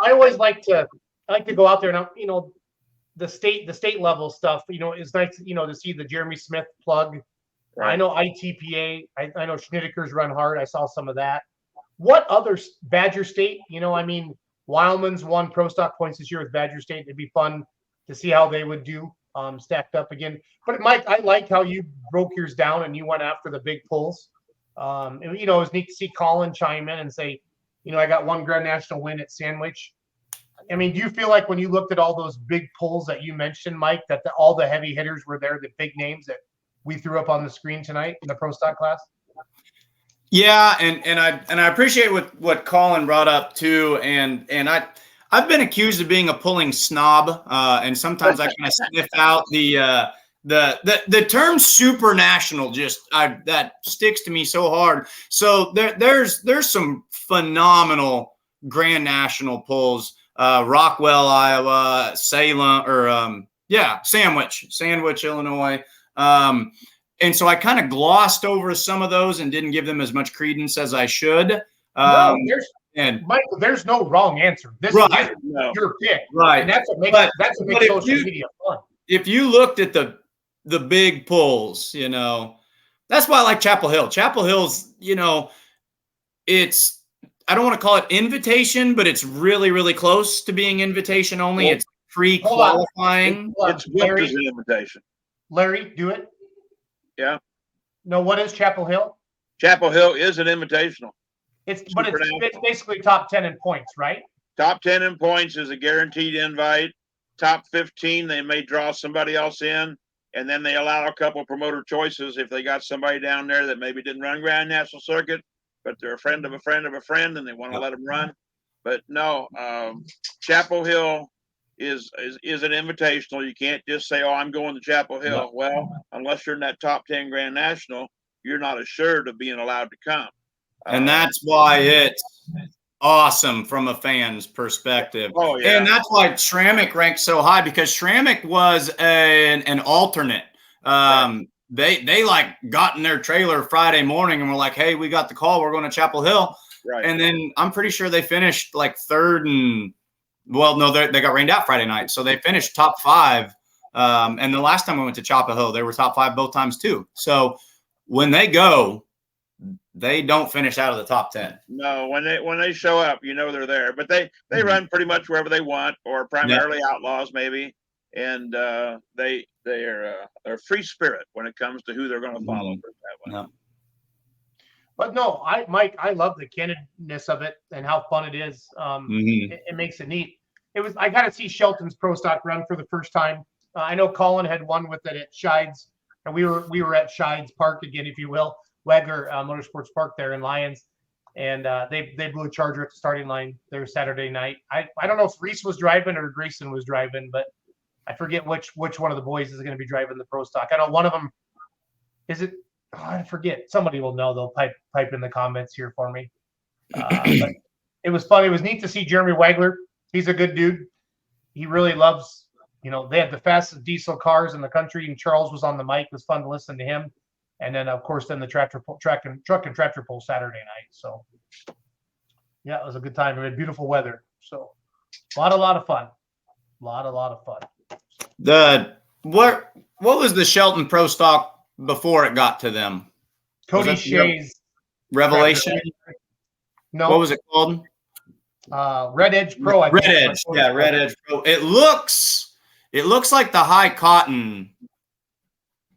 I always like to go out there and the state level stuff. It's nice to see the Jeremy Smith plug. Right. I know ITPA. I know Schnittiker's run hard. I saw some of that. What other Badger State? Wildman's won Pro Stock points this year with Badger State. It'd be fun to see how they would do stacked up again. But Mike, I like how you broke yours down and you went after the big pulls. It was neat to see Colin chime in and say, I got one Grand National win at Sandwich. Do you feel like when you looked at all those big pulls that you mentioned, Mike, that all the heavy hitters were there, the big names that we threw up on the screen tonight in the Pro Stock class? Yeah, and I appreciate what Colin brought up too, and I've been accused of being a pulling snob, and sometimes I kind of sniff out the term super national. That sticks to me so hard. So there's some phenomenal Grand National pulls. Rockwell, Iowa, Salem, or Sandwich, Illinois. And so I kind of glossed over some of those and didn't give them as much credence as I should. No, Michael, And there's no wrong answer. This Right. is your pick. right. And that's what makes But- that's what but makes if social you- media fun. If you looked at the big pulls, that's why I like Chapel Hill. Chapel Hill's, it's, I don't want to call it invitation, but it's really, really close to being invitation only. Well, It's pre-qualifying. Hold on. It's booked as an invitation. Larry, do it. Yeah. No, what is Chapel Hill? Chapel Hill is an invitational. It's Supernatural. basically top 10 in points, right? Top 10 in points is a guaranteed invite. Top 15, they may draw somebody else in, and then they allow a couple promoter choices if they got somebody down there that maybe didn't run Grand National Circuit, but they're a friend of a friend of a friend, and they want to let them run. But no, Chapel Hill is an invitational. You can't just say, "Oh, I'm going to Chapel Hill." No. Well, unless you're in that top 10 Grand National, you're not assured of being allowed to come. And that's why it's awesome from a fan's perspective. Oh, yeah. And that's why Schrammick ranked so high, because Schrammick was an alternate. They like got in their trailer Friday morning and were like, "Hey, we got the call. We're going to Chapel Hill." right. And then I'm pretty sure they finished like third and they got rained out Friday night. So they finished top 5. And the last time we went to Chapel Hill, they were top 5 both times too. So when they go, they don't finish out of the top 10. No, when they show up, they're there. But they Mhm. run pretty much wherever they want, or primarily outlaws maybe. And they're free spirit when it comes to who they're going to follow. Mhm. Put it that way. No. But no, Mike, I love the candidness of it and how fun it is. Mhm. It makes it neat. I got to see Shelton's Pro Stock run for the first time. I know Colin had won with it at Shides, and we were at Shides Park again, if you will, Wagner Motorsports Park there in Lyons, and they blew a Charger at the starting line there Saturday night. I don't know if Reese was driving or Grayson was driving, but I forget which one of the boys is going to be driving the Pro Stock. I know one of them is it. Oh, I forget. Somebody will know. They'll type in the comments here for me. But it was fun. It was neat to see Jeremy Wagler. He's a good dude. He really loves. They had the fastest diesel cars in the country, and Charles was on the mic. It was fun to listen to him. And then, of course, the truck and tractor pull Saturday night. So, yeah, it was a good time. We had beautiful weather. So, a lot of fun. A lot of fun. What was the Shelton Pro Stock before it got to them? Cody that Shea's Revelation? no, What was it called? Red Edge Pro. I Red think. Edge. Yeah, Red Edge Pro. It looks like the High Cotton.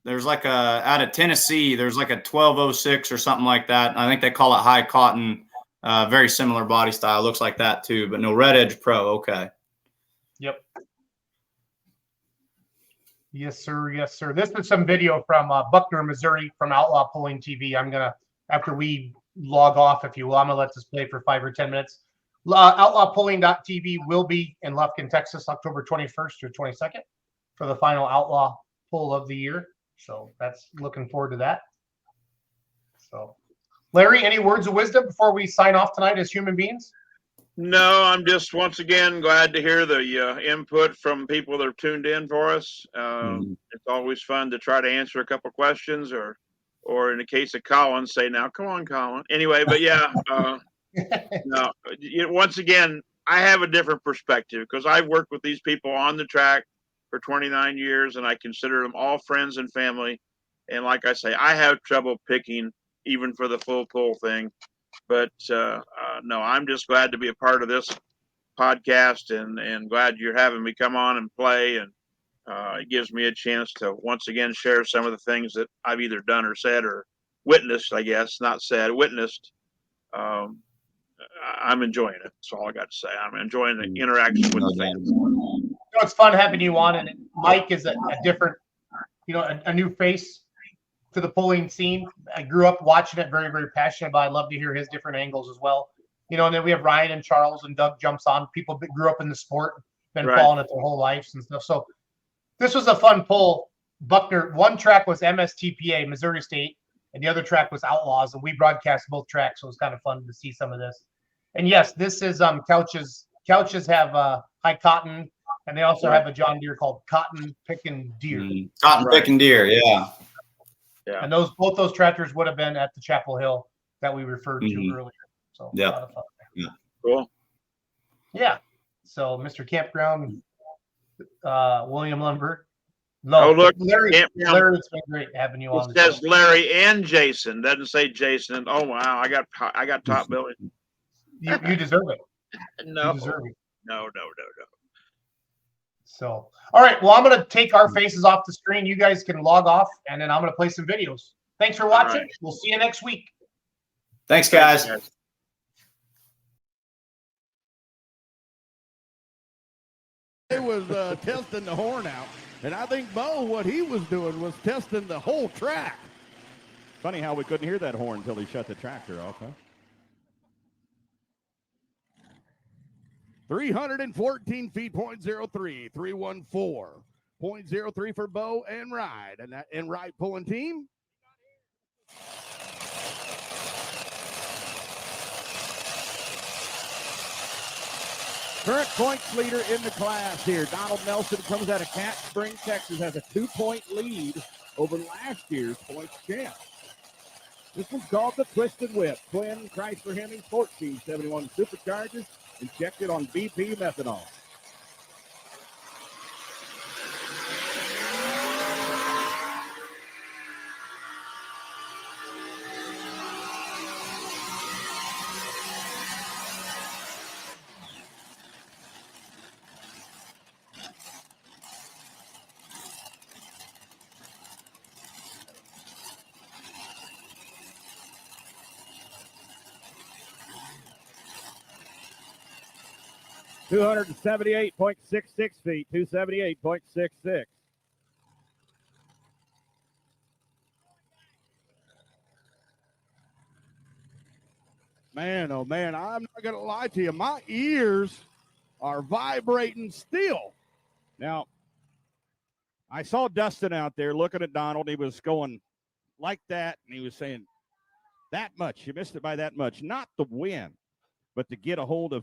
There's like out of Tennessee, there's like a 1206 or something like that. I think they call it High Cotton. Very similar body style. Looks like that too, but no, Red Edge Pro. Okay. Yep. Yes, sir. Yes, sir. This is some video from Buckner, Missouri, from Outlaw Pulling TV. I'm gonna, after we log off, if you will, I'm gonna let this play for 5 or 10 minutes. OutlawPulling.tv will be in Lufkin, Texas, October 21st or 22nd for the final Outlaw Pull of the year. So that's looking forward to that. So, Larry, any words of wisdom before we sign off tonight as human beings? No, I'm just once again glad to hear the input from people that are tuned in for us. It's always fun to try to answer a couple questions, or in the case of Colin, say, "Now, come on, Colin." Anyway, but yeah, no. Once again, I have a different perspective because I've worked with these people on the track for 29 years, and I consider them all friends and family. And like I say, I have trouble picking even for the full pull thing. But no, I'm just glad to be a part of this podcast and glad you're having me come on and play. And it gives me a chance to once again share some of the things that I've either done or said or witnessed, I guess, not said, witnessed. I'm enjoying it. That's all I got to say. I'm enjoying the interaction with the fans. It's fun having you on, and Mike is a different, a new face. to the pulling scene. I grew up watching it, very, very passionate, but I'd love to hear his different angles as well. You know, and then we have Ryan and Charles, and Doug jumps on. People that grew up in the sport, been Right. following it their whole lives and stuff. So this was a fun pull. Buckner, one track was MSTPA, Missouri State, and the other track was Outlaws, and we broadcast both tracks, so it was kind of fun to see some of this. And yes, this is couches. Couches have high cotton, and they also have a John Deere called Cotton Picking Deer. Cotton Right. picking deer, yeah. Yeah. And both those tractors would have been at the Chapel Hill that we referred to Mhm. earlier. So Yeah. a lot of fun. Cool. Yeah. So Mr. Campground, William Lundberg. Oh, look, Larry, Campground. Larry, it's been great having you on It the says show. Larry and Jason. Doesn't say Jason. Oh wow, I got top billing. You deserve it. No, You deserve it. no. So, all right. Well, I'm going to take our faces off the screen. You guys can log off, and then I'm going to play some videos. Thanks for watching. right. We'll see you next week. Thanks, guys. It was testing the horn out, and I think Bo, what he was doing was testing the whole track. Funny how we couldn't hear that horn until he shut the tractor off, huh? 314 feet, 0.03, 314. 0.03 for Bo and Ride. And that and Ride pulling team. Current points leader in the class here. Donald Nelson comes out of Cat Spring, Texas, has a 2-point lead over last year's points champ. This one's called the Twisted Whip. Twin Chrysler Hemmings 1471 Superchargers, injected on BP methanol. $278.66 feet, 278.66. Man, oh man, I'm not going to lie to you. My ears are vibrating still. Now, I saw Dustin out there looking at Donald. He was going like that, and he was saying, that much. You missed it by that much. Not the win, but to get ahead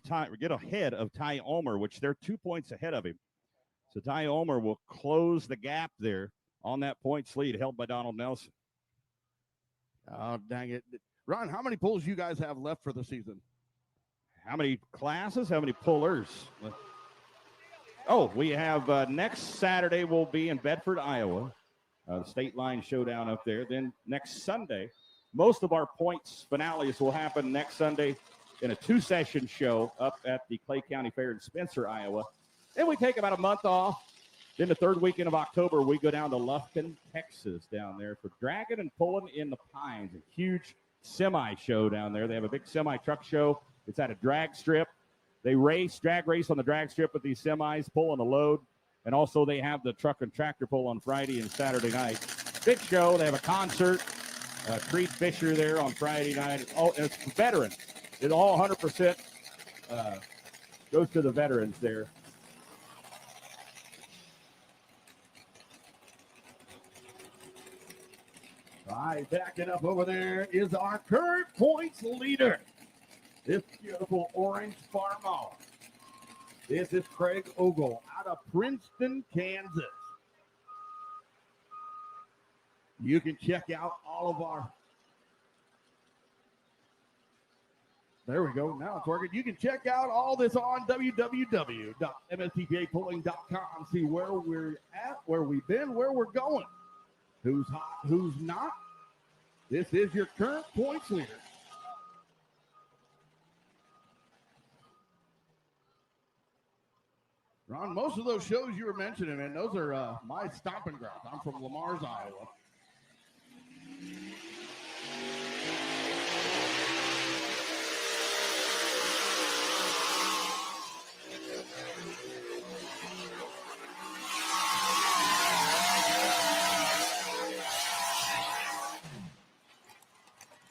of Ty Ulmer, which they're 2 points ahead of him. So Ty Ulmer will close the gap there on that points lead held by Donald Nelson. Oh, dang it. Ron, how many pulls you guys have left for the season? How many classes? How many pullers? Oh, we have next Saturday will be in Bedford, Iowa. The state line showdown up there. Then next Sunday, most of our points finales will happen next Sunday in a 2-session show up at the Clay County Fair in Spencer, Iowa. Then we take about a month off. Then the third weekend of October, we go down to Lufkin, Texas, down there for Dragon and Pulling in the Pines, a huge semi show down there. They have a big semi truck show. It's at a drag strip. They drag race on the drag strip with these semis, pulling a load. And also they have the truck and tractor pull on Friday and Saturday night. Big show. They have a concert. Creed Fisher there on Friday night. Oh, and it's for veterans. It all 100% goes to the veterans there. All right, backing up over there is our current points leader. This beautiful orange farmhouse. This is Craig Ogle out of Princeton, Kansas. You can check out all of our. There we go. Now it's working. You can check out all this on www.mstpapulling.com. See where we're at, where we've been, where we're going. Who's hot, who's not. This is your current points leader. Ron, most of those shows you were mentioning, man, those are my stomping grounds. I'm from Lamar's, Iowa.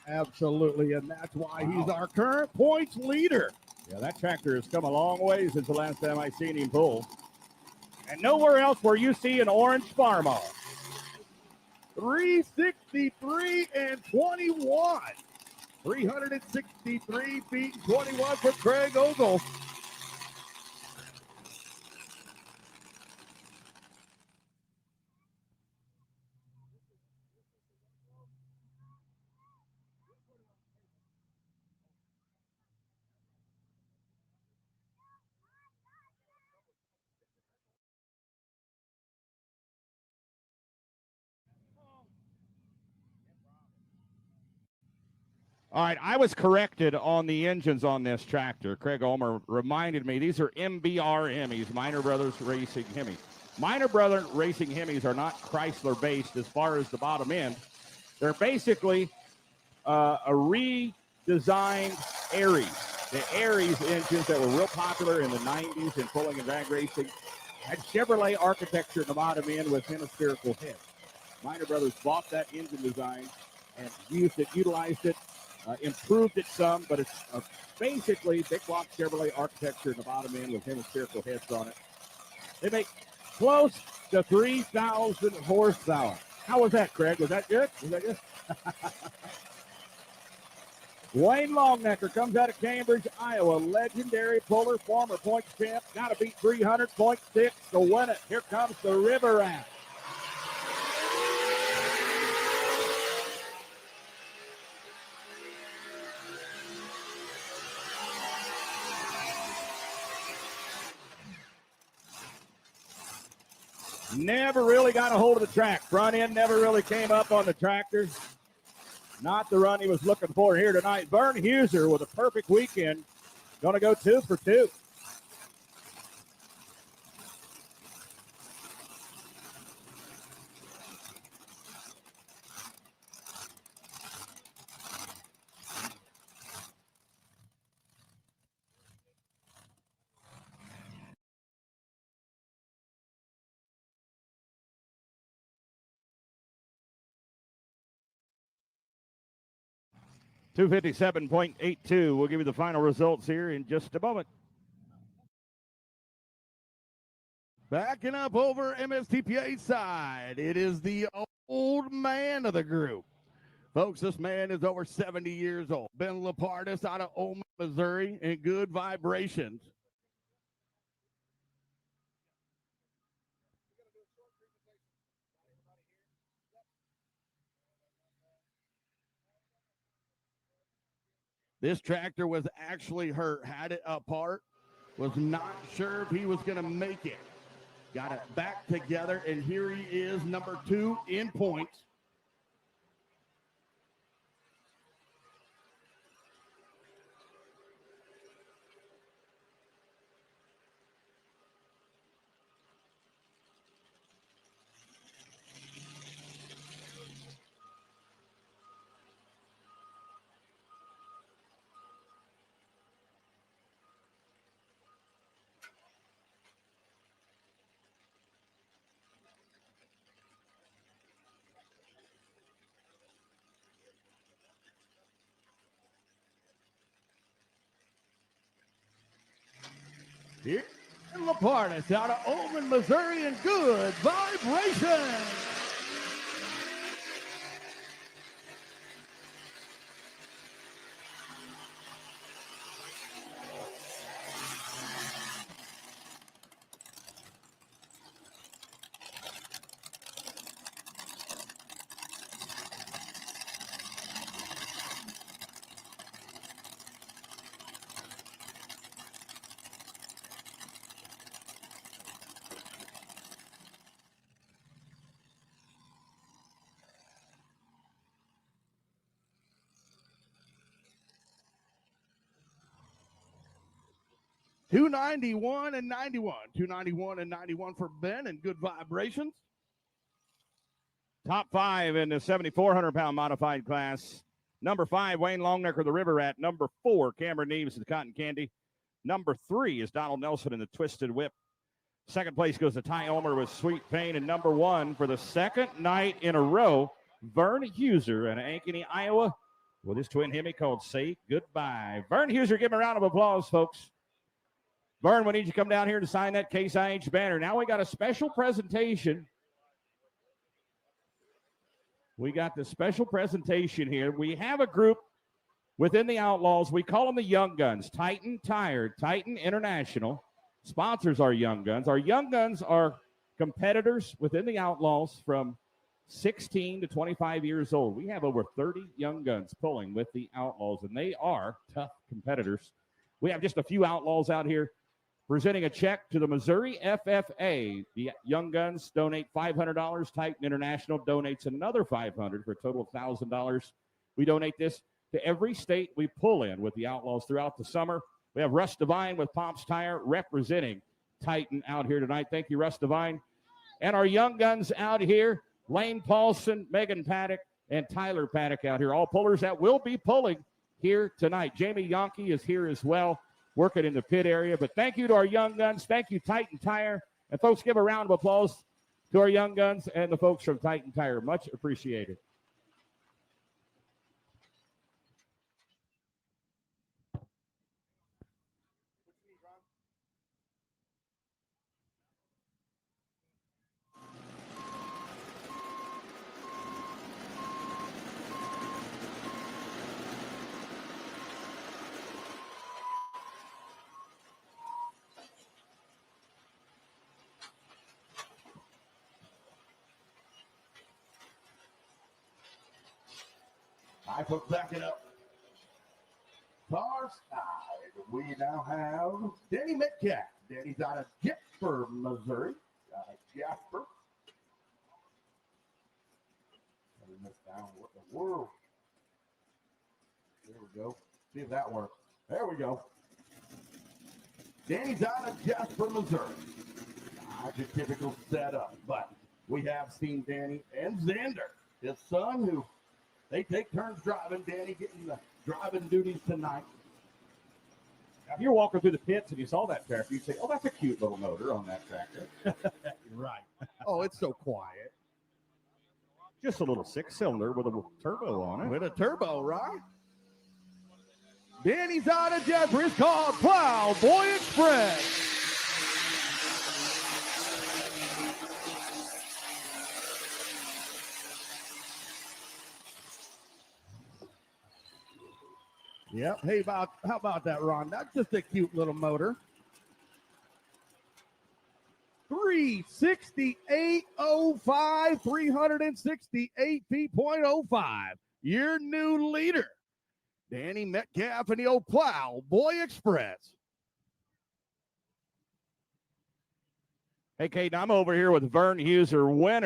Absolutely, and that's why he's our current points leader. Yeah, that tractor has come a long way since the last time I seen him pull. And nowhere else where you see an orange Farmall. 363 and 21. 363 feet and 21 for Craig Ogle. All right, I was corrected on the engines on this tractor. Craig Ulmer reminded me these are MBR Hemis, Minor Brothers Racing Hemis. Minor Brother Racing Hemis are not Chrysler based as far as the bottom end. They're basically a redesigned Aries. The Aries engines that were real popular in the 90s in pulling and drag racing had Chevrolet architecture in the bottom end with hemispherical heads. Minor Brothers bought that engine design and utilized it. Improved it some, but it's basically big block Chevrolet architecture in the bottom end with hemispherical heads on it. They make close to 3,000 horsepower. How was that, Craig? Was that good? Was that good? Wayne Longnecker comes out of Cambridge, Iowa. Legendary puller, former points champ. Got to beat 300.6 to win it. Here comes the River Rat. Never really got a hold of the track. Front end never really came up on the tractor. Not the run he was looking for here tonight. Vern Huser with a perfect weekend. Going to go 2 for 2. .257.82. We'll give you the final results here in just a moment. Backing up over MSTPA side, it is the old man of the group. Folks, this man is over 70 years old. Ben Lapardis out of Omaha, Missouri, in Good Vibrations. This tractor was actually hurt, had it apart, was not sure if he was going to make it. Got it back together, and here he is, number 2 in points. Here in Lapardis out of Oman, Missouri, and Good Vibration. $291 and $91. $291 and $91 for Ben and Good Vibrations. Top 5 in the 7,400-pound modified class. Number 5, Wayne Longnecker, the River Rat. Number 4, Cameron Neves, the Cotton Candy. Number 3 is Donald Nelson in the Twisted Whip. Second place goes to Ty Ulmer with Sweet Pain. And number 1 for the second night in a row, Vern Huser in Ankeny, Iowa, with his twin Hemi called Say Goodbye. Vern Huser, give him a round of applause, folks. Vern, we need you to come down here to sign that Case IH banner. Now we got a special presentation. We got the special presentation here. We have a group within the Outlaws. We call them the Young Guns. Titan Tire, Titan International sponsors our Young Guns. Our Young Guns are competitors within the Outlaws from 16 to 25 years old. We have over 30 Young Guns pulling with the Outlaws, and they are tough competitors. We have just a few Outlaws out here presenting a check to the Missouri FFA. The Young Guns donate $500. Titan International donates another $500 for a total of $1,000. We donate this to every state we pull in with the Outlaws throughout the summer. We have Russ Devine with Pops Tire representing Titan out here tonight. Thank you, Russ Devine. And our Young Guns out here, Lane Paulson, Megan Paddock, and Tyler Paddock out here. All pullers that will be pulling here tonight. Jamie Yonke is here as well, working in the pit area. But thank you to our Young Guns. Thank you, Titan Tire. And folks, give a round of applause to our Young Guns and the folks from Titan Tire. Much appreciated. I put back it up. Far side, we now have Danny Metcalf. Danny's out of Jasper, Missouri. Jasper. Turn this down. What the world? There we go. See if that works. There we go. Danny's out of Jasper, Missouri. Not your typical setup, but we have seen Danny and Xander, his son, who they take turns driving. Danny getting the driving duties tonight. Now, if you're walking through the pits and you saw that tractor, you'd say, oh, that's a cute little motor on that tractor. Right. Oh, it's so quiet. Just a little six-cylinder with a turbo on it. With a turbo, right? Danny's out of Jasper. It's called Plowboy Express. Yep. Hey, how about that, Ron? That's just a cute little motor. 368.05, 368 P.05. Your new leader, Danny Metcalf and the old Plowboy Express. Hey, Kate, I'm over here with Vern Huser, winner